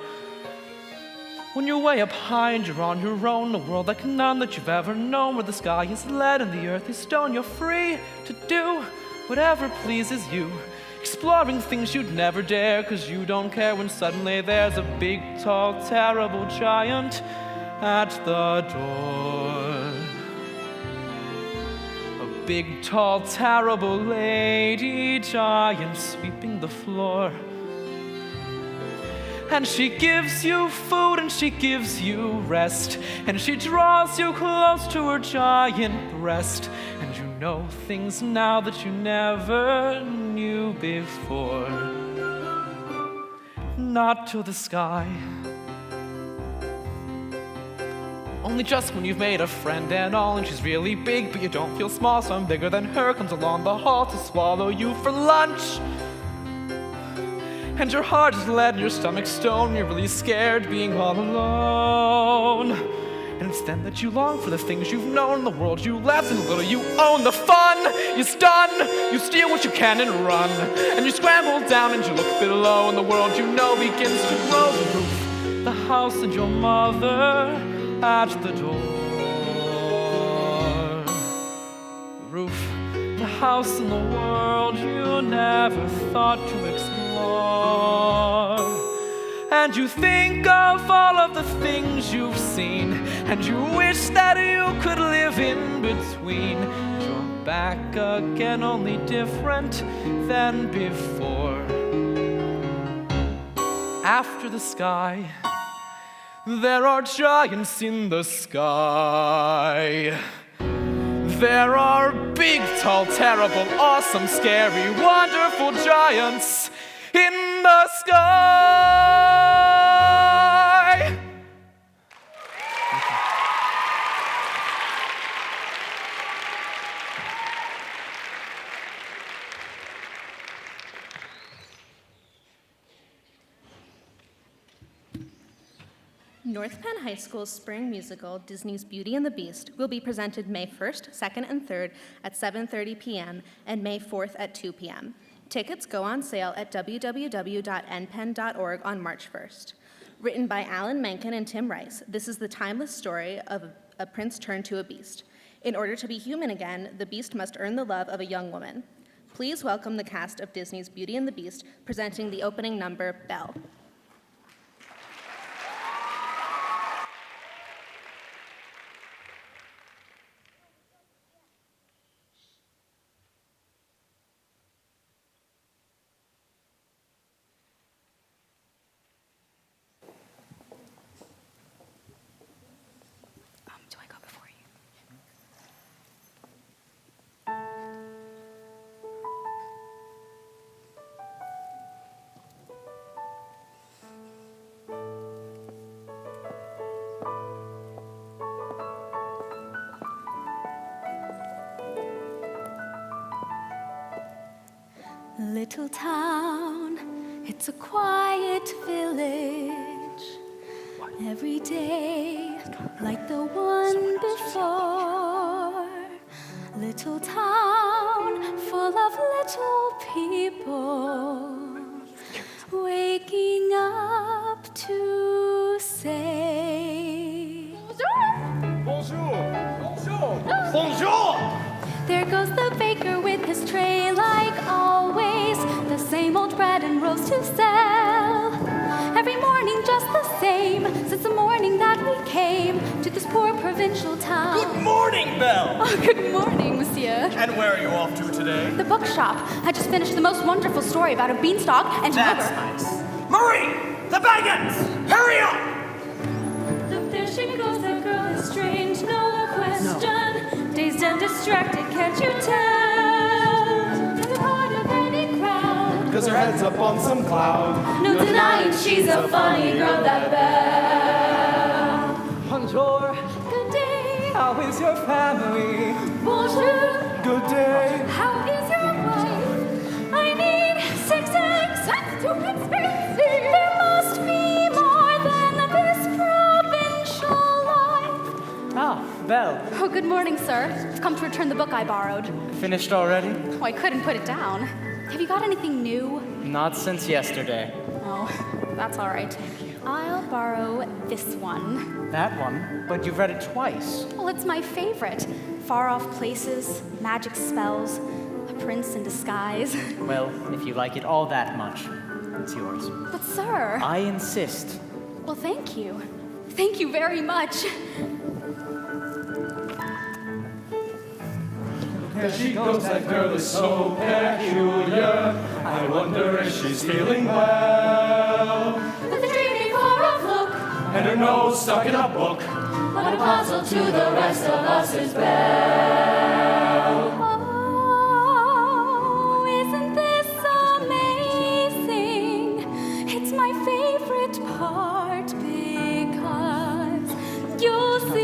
When you're way up high and you're on your own, a world like none that you've ever known, where the sky is lead and the earth is stone, you're free to do whatever pleases you, exploring things you'd never dare, 'cause you don't care when suddenly there's a big, tall, terrible giant at the door. A big, tall, terrible lady giant sweeping the floor. And she gives you food and she gives you rest, and she draws you close to her giant breast, and you know things now that you never knew before. Not to the sky. Only just when you've made a friend and all, and she's really big, but you don't feel small, someone bigger than her comes along the hall to swallow you for lunch. And your heart is lead and your stomach stone, you're really scared being all alone. And it's then that you long for the things you've known, the world you left and the little you own. The fun is done, you steal what you can and run. And you scramble down and you look below, and the world you know begins to grow. The roof, the house, and your mother at the door. The roof, the house, and the world you never thought to explore. And you think of all of the things you've seen, and you wish that you could live in between. You're back again, only different than before. After the sky, there are giants in the sky. There are big, tall, terrible, awesome, scary, wonderful giants in the sky. North Penn High School's spring musical, Disney's Beauty and the Beast, will be presented May 1st, 2nd, and 3rd at 7:30 p.m. and May 4th at 2 p.m. Tickets go on sale at www.npenn.org on March 1st. Written by Alan Menken and Tim Rice, this is the timeless story of a prince turned to a beast. In order to be human again, the beast must earn the love of a young woman. Please welcome the cast of Disney's Beauty and the Beast, presenting the opening number, Belle. Do I go before you? Little town, it's a quiet village. Every day, like the one before. Little town, full of little people, waking up to say, Bonjour! Bonjour! Bonjour! There goes the baker with his tray like always. The same old bread and roast to sell. Every morning just the same, since the morning that we came to this poor provincial town. Good morning, Belle! Oh, good morning, monsieur. And where are you off to today? The bookshop. I just finished the most wonderful story about a beanstalk and That's yogurt. nice. Marie! The Bagans! Hurry up! Look, there she goes, that girl is strange, no question. Dazed and distracted, can't you tell? Never part of any crowd. Cause her head's up on some cloud. No denying she's a funny girl, that Belle. Bonjour. Good day. How is your family? Bonjour. Good day. How is your wife? I need 6 eggs. That's too expensive. There must be more than this provincial life. Ah, Belle. Oh, good morning, sir. I've come to return the book I borrowed. Finished already? Oh, I couldn't put it down. Have you got anything new? Not since yesterday. Oh, that's all right. I'll borrow this one. That one? But you've read it twice. Well, it's my favorite. Far off places, magic spells, a prince in disguise. Well, if you like it all that much, it's yours. But sir... I insist. Well, thank you. Thank you very much. There she goes, that girl is so peculiar. I wonder if she's feeling well. With a dreamy far-off look, And her nose stuck in a book. what a puzzle to the rest of us is Belle. Oh, isn't this amazing? It's my favorite part because you'll see.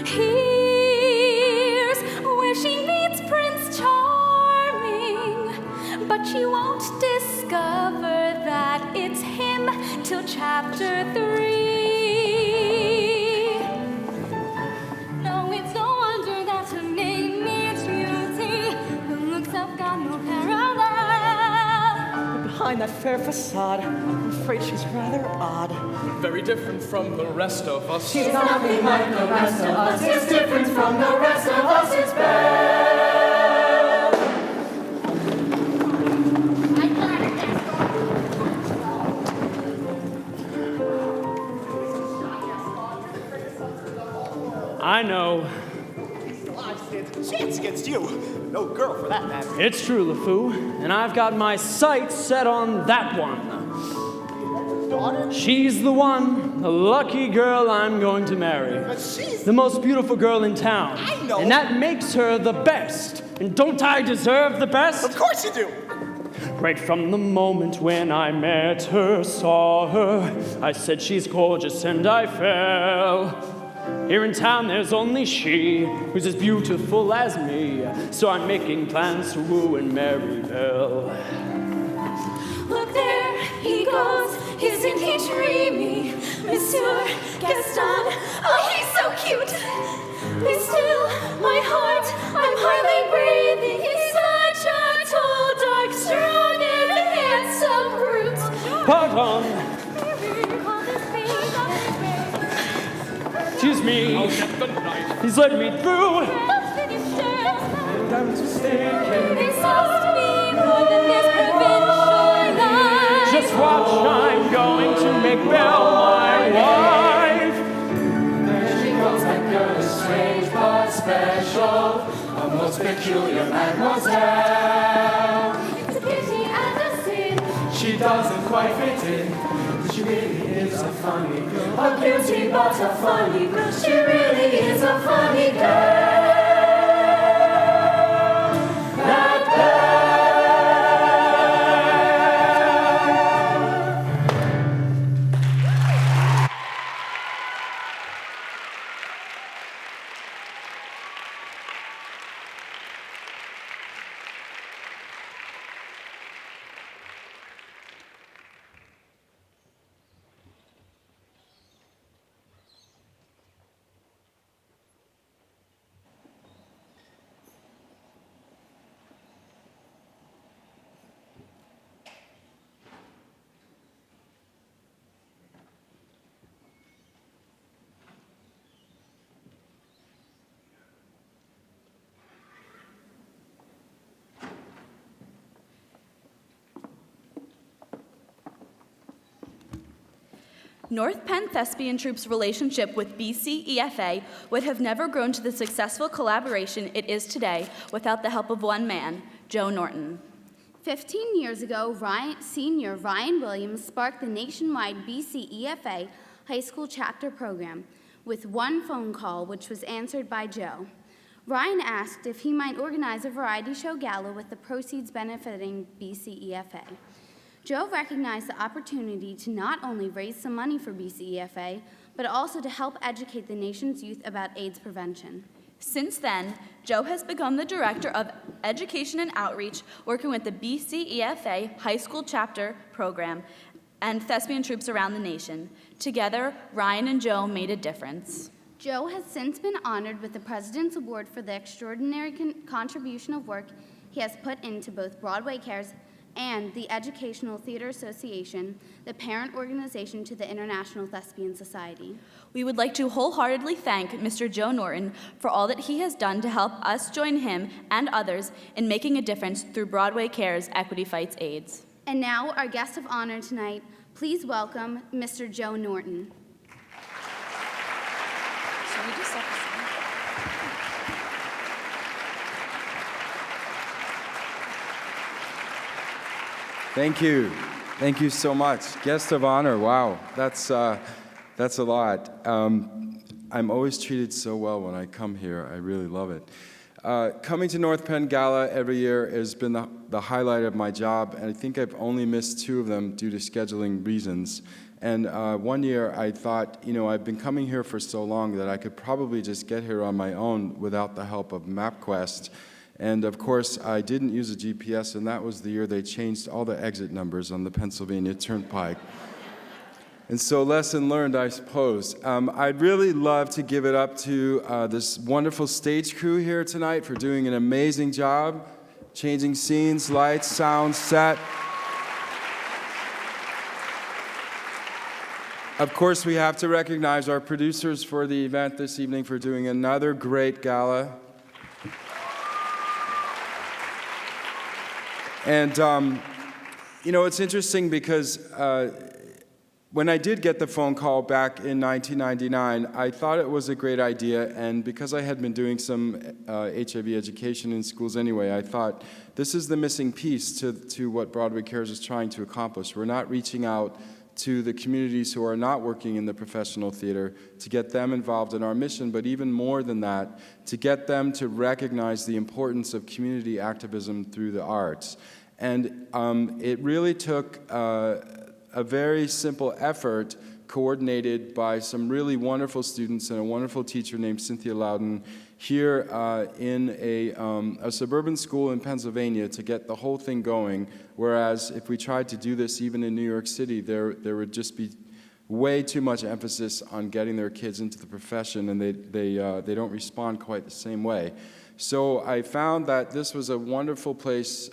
Here's where she meets Prince Charming, but you won't discover that it's him till chapter 3. No, it's no wonder that her name is Beauty. Her looks have got no parallel. But behind that fair facade, I'm afraid she's rather odd. Very different from the rest of us. She's nothing like the rest of us. It's different from the rest of us. It's Belle. I know. Chance against you. No girl for that matter. It's true, LeFou, and I've got my sights set on that one. She's the one, the lucky girl I'm going to marry. But she's the most beautiful girl in town. I know. And that makes her the best. And don't I deserve the best? Of course you do. Right from the moment when I met her, saw her, I said she's gorgeous and I fell. Here in town there's only she who's as beautiful as me. So I'm making plans to woo and marry Belle. Look, there he goes. Isn't he dreamy? Monsieur Gaston. Oh, he's so cute. Be still, my heart. I'm hardly breathing. He's such a tall, dark, strong, and handsome brute. Pardon. Excuse me. He's let me through. I was mistaken. This must be more than this provincial life. Just watch, I'm going to make Belle my wife. There she goes, that girl is strange but special. A most peculiar mademoiselle. It's a pity and a sin. She doesn't quite fit in. She really is a funny girl. A beauty but a funny girl. She really is a funny girl. That North Penn Thespian Troupe's relationship with BCEFA would have never grown to the successful collaboration it is today without the help of one man, Joe Norton. 15 years ago, Senior Ryan Williams sparked the nationwide BCEFA high school chapter program with one phone call, which was answered by Joe. Ryan asked if he might organize a variety show gala with the proceeds benefiting BCEFA. Joe recognized the opportunity to not only raise some money for BCEFA, but also to help educate the nation's youth about AIDS prevention. Since then, Joe has become the Director of Education and Outreach, working with the BCEFA High School Chapter Program and thespian troops around the nation. Together, Ryan and Joe made a difference. Joe has since been honored with the President's Award for the extraordinary contribution of work he has put into both Broadway Cares and the Educational Theater Association, the parent organization to the International Thespian Society. We would like to wholeheartedly thank Mr. Joe Norton for all that he has done to help us join him and others in making a difference through Broadway Cares Equity Fights AIDS. And now, our guest of honor tonight, please welcome Mr. Joe Norton. Thank you. Thank you so much. Guest of honor, wow, that's a lot. I'm always treated so well when I come here. I really love it. Coming to North Penn Gala every year has been the highlight of my job, and I think I've only missed 2 of them due to scheduling reasons. And one year I thought, I've been coming here for so long that I could probably just get here on my own without the help of MapQuest. And of course, I didn't use a GPS, and that was the year they changed all the exit numbers on the Pennsylvania Turnpike. And so, lesson learned, I suppose. I'd really love to give it up to this wonderful stage crew here tonight for doing an amazing job, changing scenes, lights, sound, set. Of course, we have to recognize our producers for the event this evening for doing another great gala. And, it's interesting because when I did get the phone call back in 1999, I thought it was a great idea, and because I had been doing some HIV education in schools anyway, I thought this is the missing piece to what Broadway Cares is trying to accomplish. We're not reaching out to the communities who are not working in the professional theater to get them involved in our mission, but even more than that, to get them to recognize the importance of community activism through the arts. And it really took a very simple effort coordinated by some really wonderful students and a wonderful teacher named Cynthia Loudon here in a suburban school in Pennsylvania to get the whole thing going, whereas if we tried to do this even in New York City, there would just be way too much emphasis on getting their kids into the profession, and they don't respond quite the same way. So I found that this was a wonderful place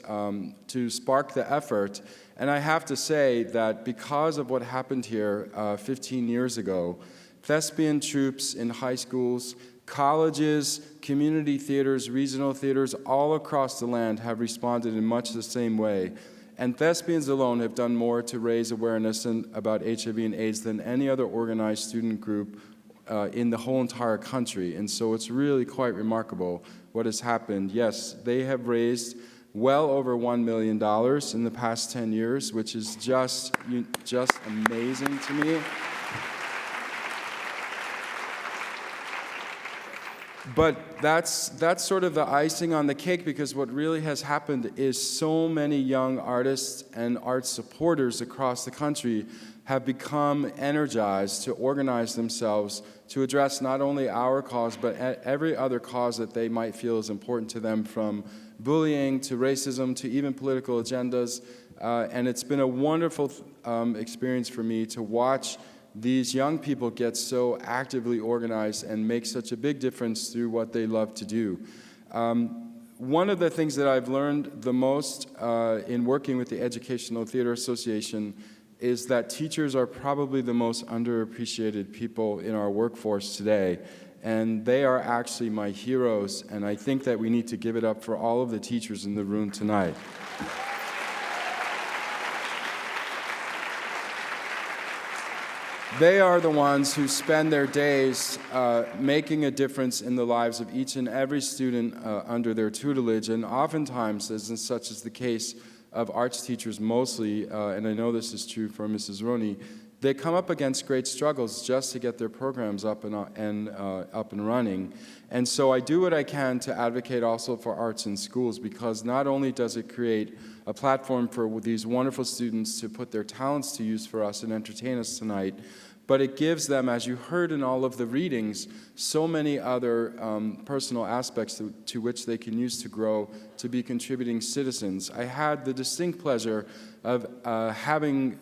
to spark the effort. And I have to say that because of what happened here 15 years ago, thespian troupes in high schools, colleges, community theaters, regional theaters all across the land have responded in much the same way. And thespians alone have done more to raise awareness about HIV and AIDS than any other organized student group in the whole entire country. And so it's really quite remarkable what has happened. Yes, they have raised well over $1 million in the past 10 years, which is just amazing to me. But that's sort of the icing on the cake, because what really has happened is so many young artists and art supporters across the country have become energized to organize themselves to address not only our cause, but every other cause that they might feel is important to them, from bullying to racism to even political agendas. And it's been a wonderful experience for me to watch these young people get so actively organized and make such a big difference through what they love to do. One of the things that I've learned the most in working with the Educational Theater Association is that teachers are probably the most underappreciated people in our workforce today. And they are actually my heroes, and I think that we need to give it up for all of the teachers in the room tonight. They are the ones who spend their days making a difference in the lives of each and every student under their tutelage, and oftentimes, as such is the case of arts teachers mostly, and I know this is true for Mrs. Roney, they come up against great struggles just to get their programs up and running. And so I do what I can to advocate also for arts in schools, because not only does it create a platform for these wonderful students to put their talents to use for us and entertain us tonight, but it gives them, as you heard in all of the readings, so many other personal aspects to which they can use to grow, to be contributing citizens. I had the distinct pleasure of having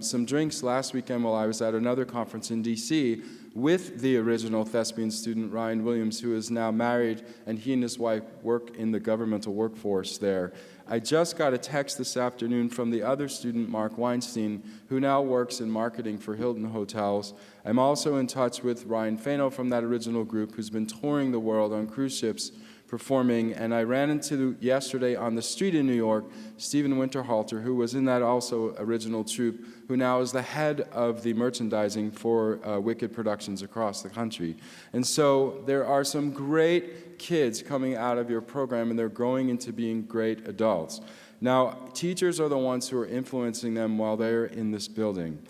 some drinks last weekend while I was at another conference in DC with the original thespian student, Ryan Williams, who is now married, and he and his wife work in the governmental workforce there. I just got a text this afternoon from the other student, Mark Weinstein, who now works in marketing for Hilton Hotels. I'm also in touch with Ryan Fano from that original group, who's been touring the world on cruise ships performing, and I ran into yesterday on the street in New York Stephen Winterhalter, who was in that also original troupe, who now is the head of the merchandising for Wicked Productions across the country. And so there are some great kids coming out of your program, and they're growing into being great adults. Now, teachers are the ones who are influencing them while they're in this building,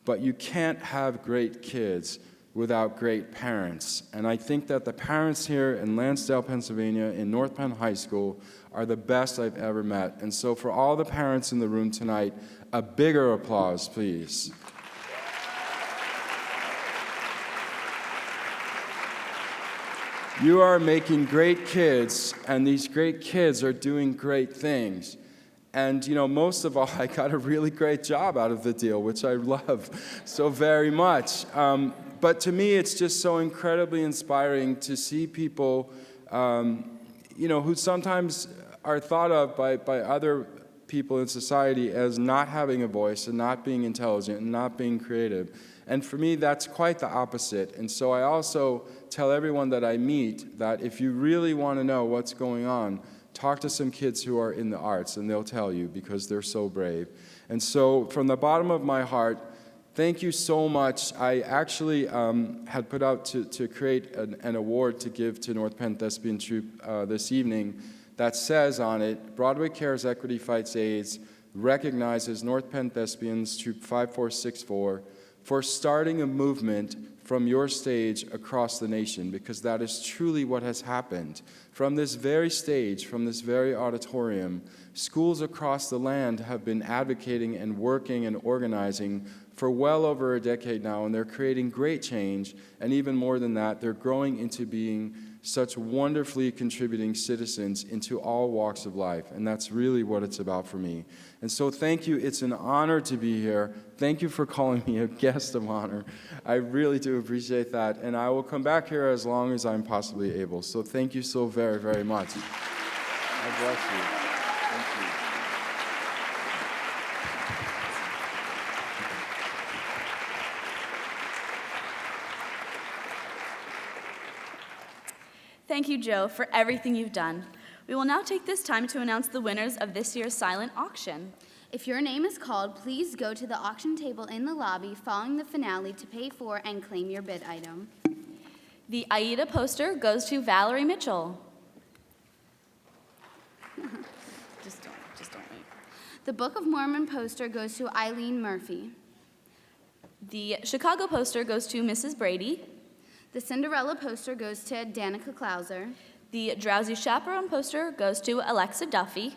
but you can't have great kids without great parents. And I think that the parents here in Lansdale, Pennsylvania, in North Penn High School, are the best I've ever met. And so for all the parents in the room tonight, a bigger applause, please. You are making great kids, and these great kids are doing great things. And, you know, most of all, I got a really great job out of the deal, which I love so very much. But to me, it's just so incredibly inspiring to see people, you know, who sometimes are thought of by other people in society as not having a voice and not being intelligent and not being creative. And for me, that's quite the opposite. And so I also tell everyone that I meet that if you really want to know what's going on, talk to some kids who are in the arts, and they'll tell you, because they're so brave. And so from the bottom of my heart, thank you so much. I actually had put out to create an award to give to North Penn Thespian Troupe this evening that says on it, Broadway Cares Equity Fights AIDS recognizes North Penn Thespians Troupe 5464 for starting a movement from your stage across the nation, because that is truly what has happened. From this very stage, from this very auditorium, schools across the land have been advocating and working and organizing for well over a decade now, and they're creating great change, and even more than that, they're growing into being such wonderfully contributing citizens into all walks of life, and that's really what it's about for me. And so thank you. It's an honor to be here. Thank you for calling me a guest of honor. I really do appreciate that, and I will come back here as long as I'm possibly able. So thank you so very, very much. God bless you. Thank you. Thank you, Joe, for everything you've done. We will now take this time to announce the winners of this year's silent auction. If your name is called, please go to the auction table in the lobby following the finale to pay for and claim your bid item. The Aida poster goes to Valerie Mitchell. Just don't wait. The Book of Mormon poster goes to Eileen Murphy. The Chicago poster goes to Mrs. Brady. The Cinderella poster goes to Danica Klauser. The Drowsy Chaperone poster goes to Alexa Duffy.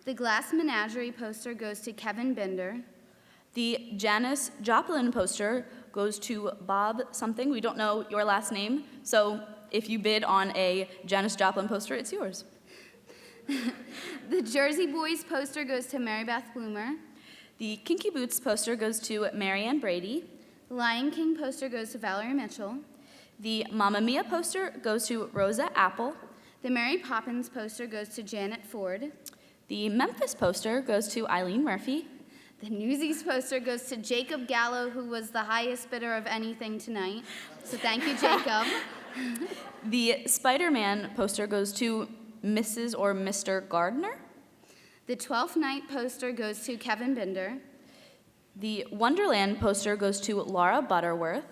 The Glass Menagerie poster goes to Kevin Binder. The Janis Joplin poster goes to Bob something. We don't know your last name, so if you bid on a Janis Joplin poster, it's yours. The Jersey Boys poster goes to Mary Beth Bloomer. The Kinky Boots poster goes to Marianne Brady. The Lion King poster goes to Valerie Mitchell. The Mamma Mia poster goes to Rosa Apple. The Mary Poppins poster goes to Janet Ford. The Memphis poster goes to Eileen Murphy. The Newsies poster goes to Jacob Gallo, who was the highest bidder of anything tonight. So thank you, Jacob. The Spider-Man poster goes to Mrs. or Mr. Gardner. The Twelfth Night poster goes to Kevin Binder. The Wonderland poster goes to Laura Butterworth.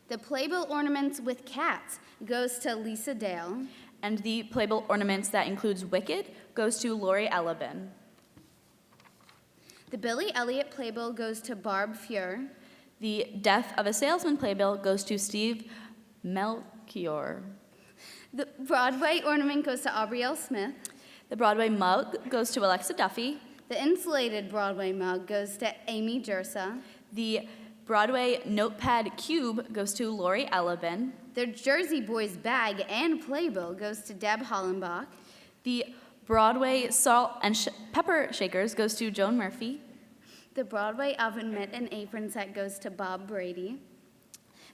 The Playbill ornaments with cats goes to Lisa Dale. And the Playbill ornaments that includes Wicked goes to Lori Elebin. The Billy Elliot playbill goes to Barb Fuhr. The Death of a Salesman playbill goes to Steve Melchior. The Broadway ornament goes to Aubrielle Smith. The Broadway mug goes to Alexa Duffy. The insulated Broadway mug goes to Amy Jersa. The Broadway notepad cube goes to Lori Elebin. The Jersey Boys bag and playbill goes to Deb Hollenbach. The Broadway salt and pepper shakers goes to Joan Murphy. The Broadway oven mitt and apron set goes to Bob Brady.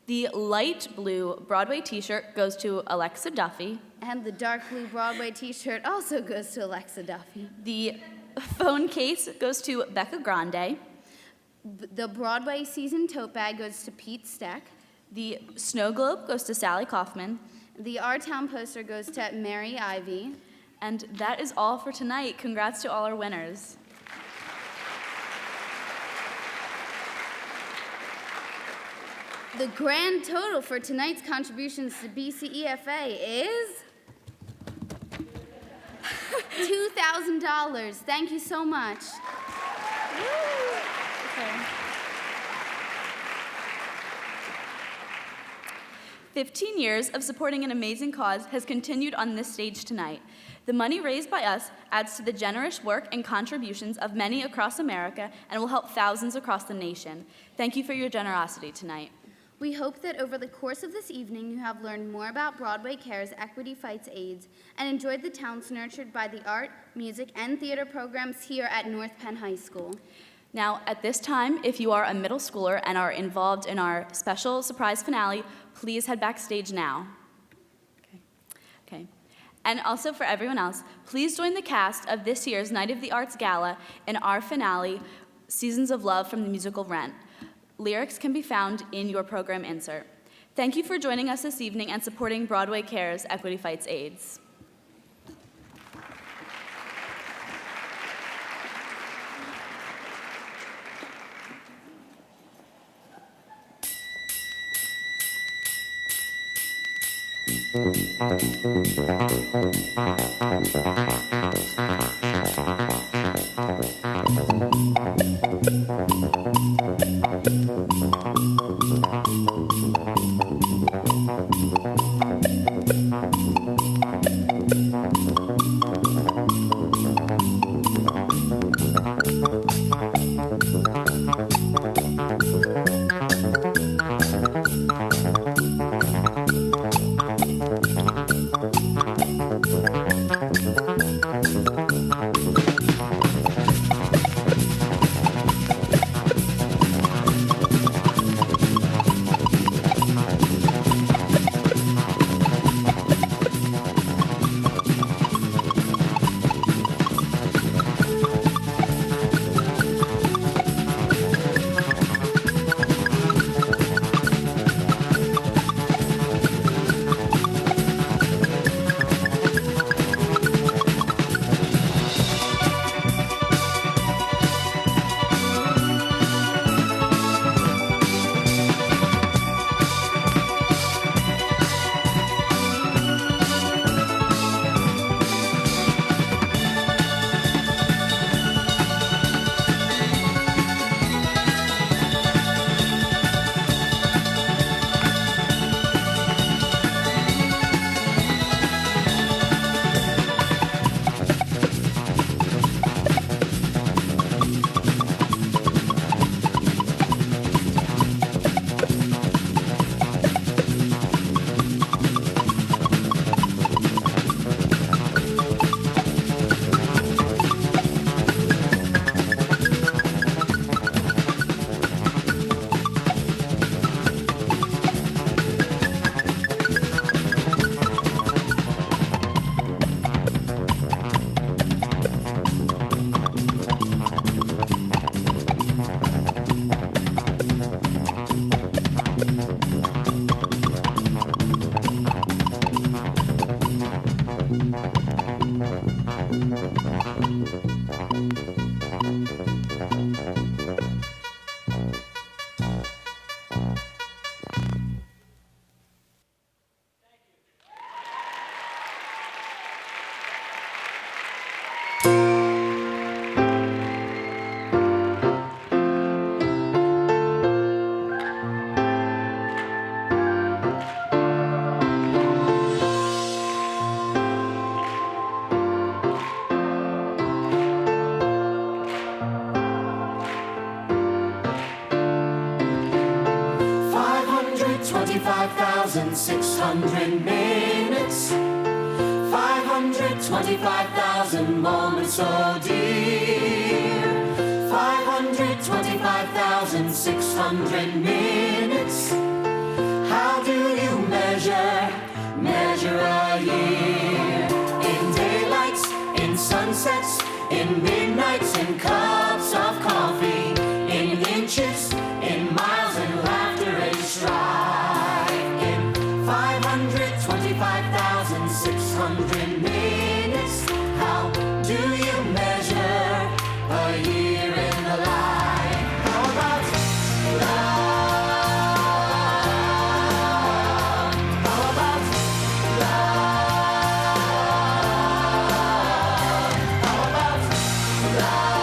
The light blue Broadway t-shirt goes to Alexa Duffy. And the dark blue Broadway t-shirt also goes to Alexa Duffy. The phone case goes to Becca Grande. The Broadway season tote bag goes to Pete Steck. The snow globe goes to Sally Kaufman. The Our Town poster goes to Mary Ivy. And that is all for tonight. Congrats to all our winners. The grand total for tonight's contributions to BCEFA is $2,000. Thank you so much. Okay. 15 years of supporting an amazing cause has continued on this stage tonight. The money raised by us adds to the generous work and contributions of many across America and will help thousands across the nation. Thank you for your generosity tonight. We hope that over the course of this evening you have learned more about Broadway Cares Equity Fights AIDS and enjoyed the talents nurtured by the art, music, and theater programs here at North Penn High School. Now, at this time, if you are a middle schooler and are involved in our special surprise finale, please head backstage now. Okay. And also for everyone else, please join the cast of this year's Night of the Arts Gala in our finale, Seasons of Love from the musical Rent. Lyrics can be found in your program insert. Thank you for joining us this evening and supporting Broadway Cares Equity Fights AIDS. 525,600 minutes, 525,000 moments, oh dear. 525,600 minutes. How do you measure a year? In daylights, in sunsets, in midnights, in cups of coffee, in inches, in miles, in laughter and strife. In 525,600 minutes, how do you measure a year in the life? How about love? How about love? How about love?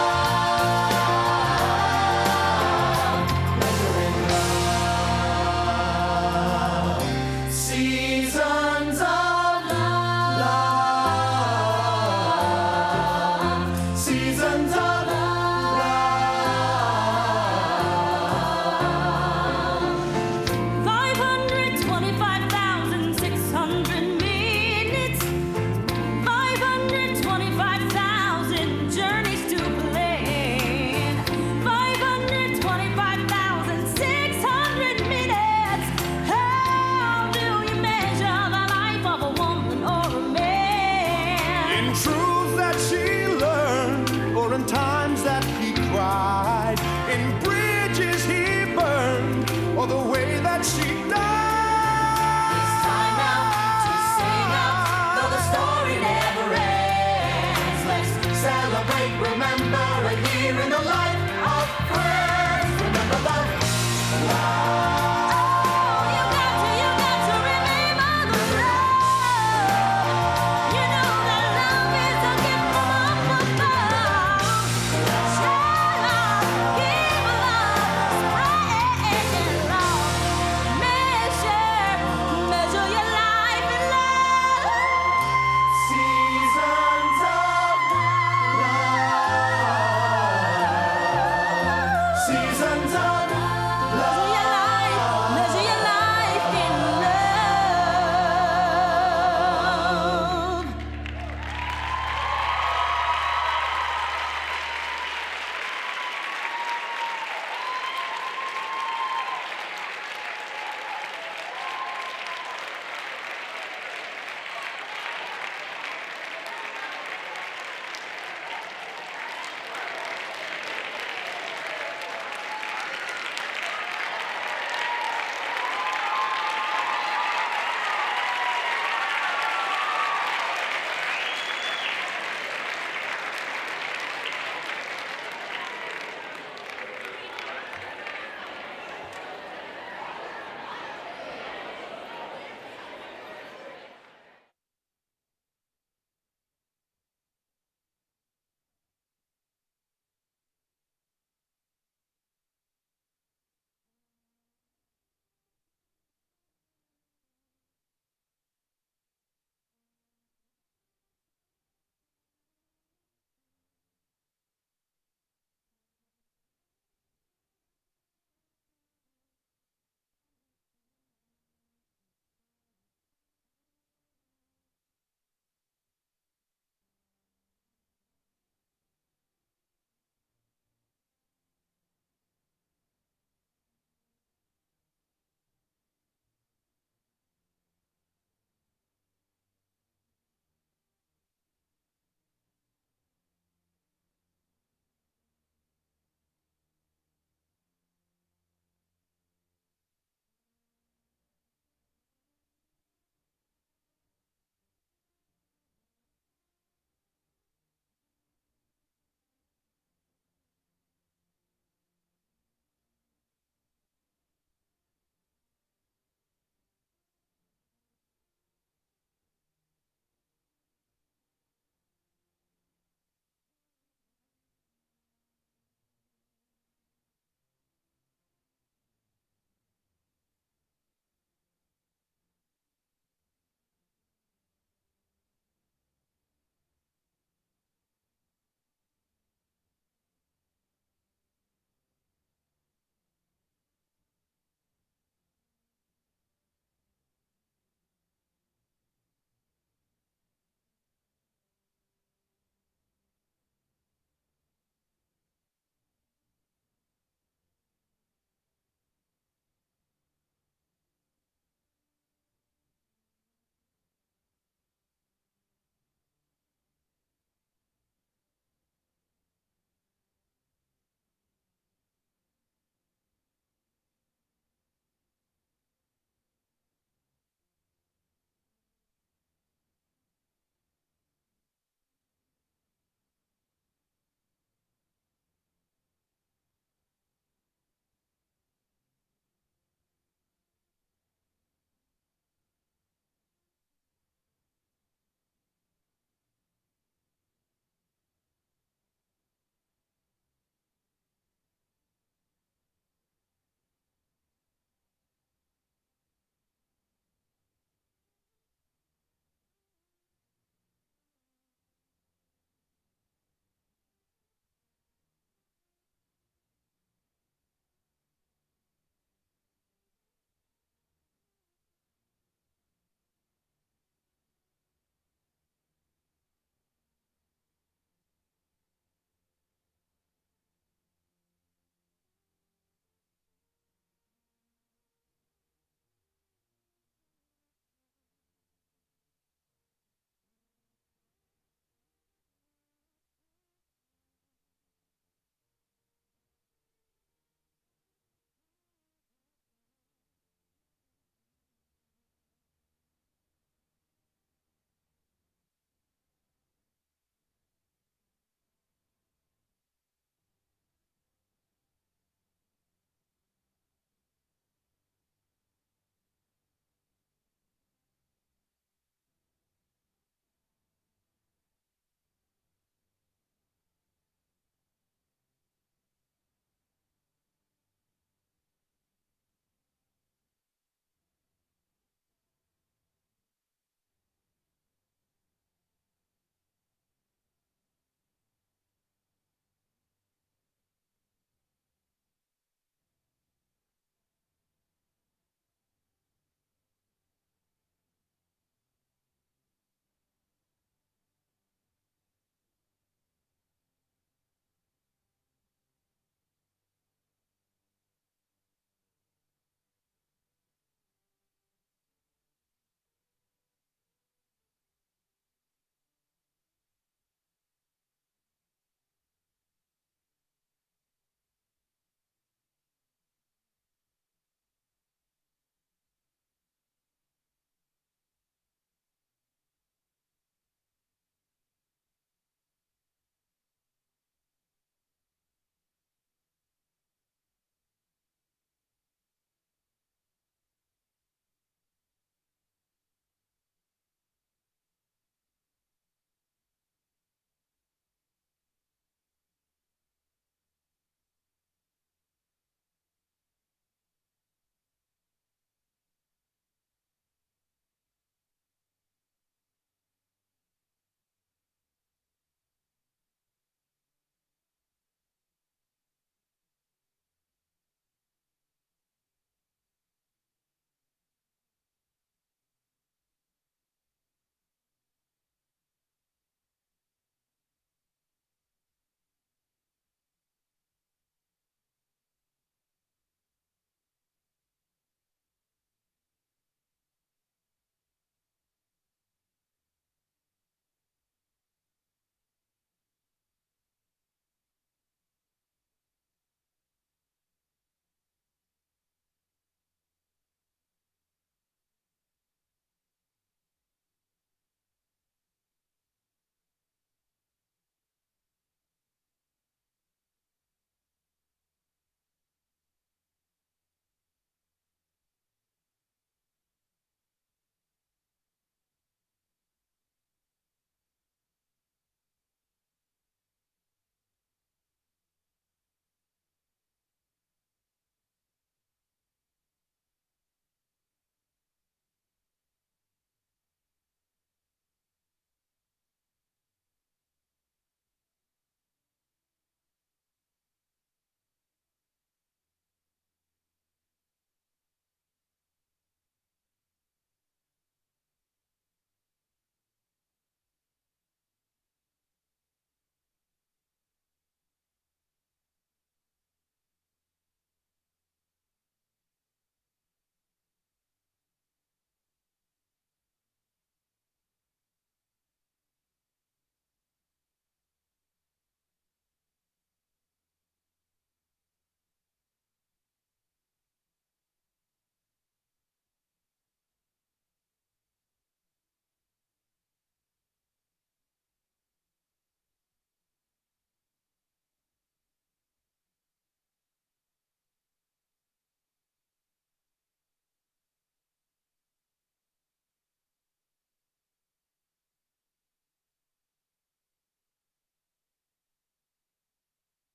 Measuring love. Seasons of love. Seasons of love. 525,600 minutes, 525,000 journeys to plan, 525,600 minutes. How do you measure the life of a woman or a man? In true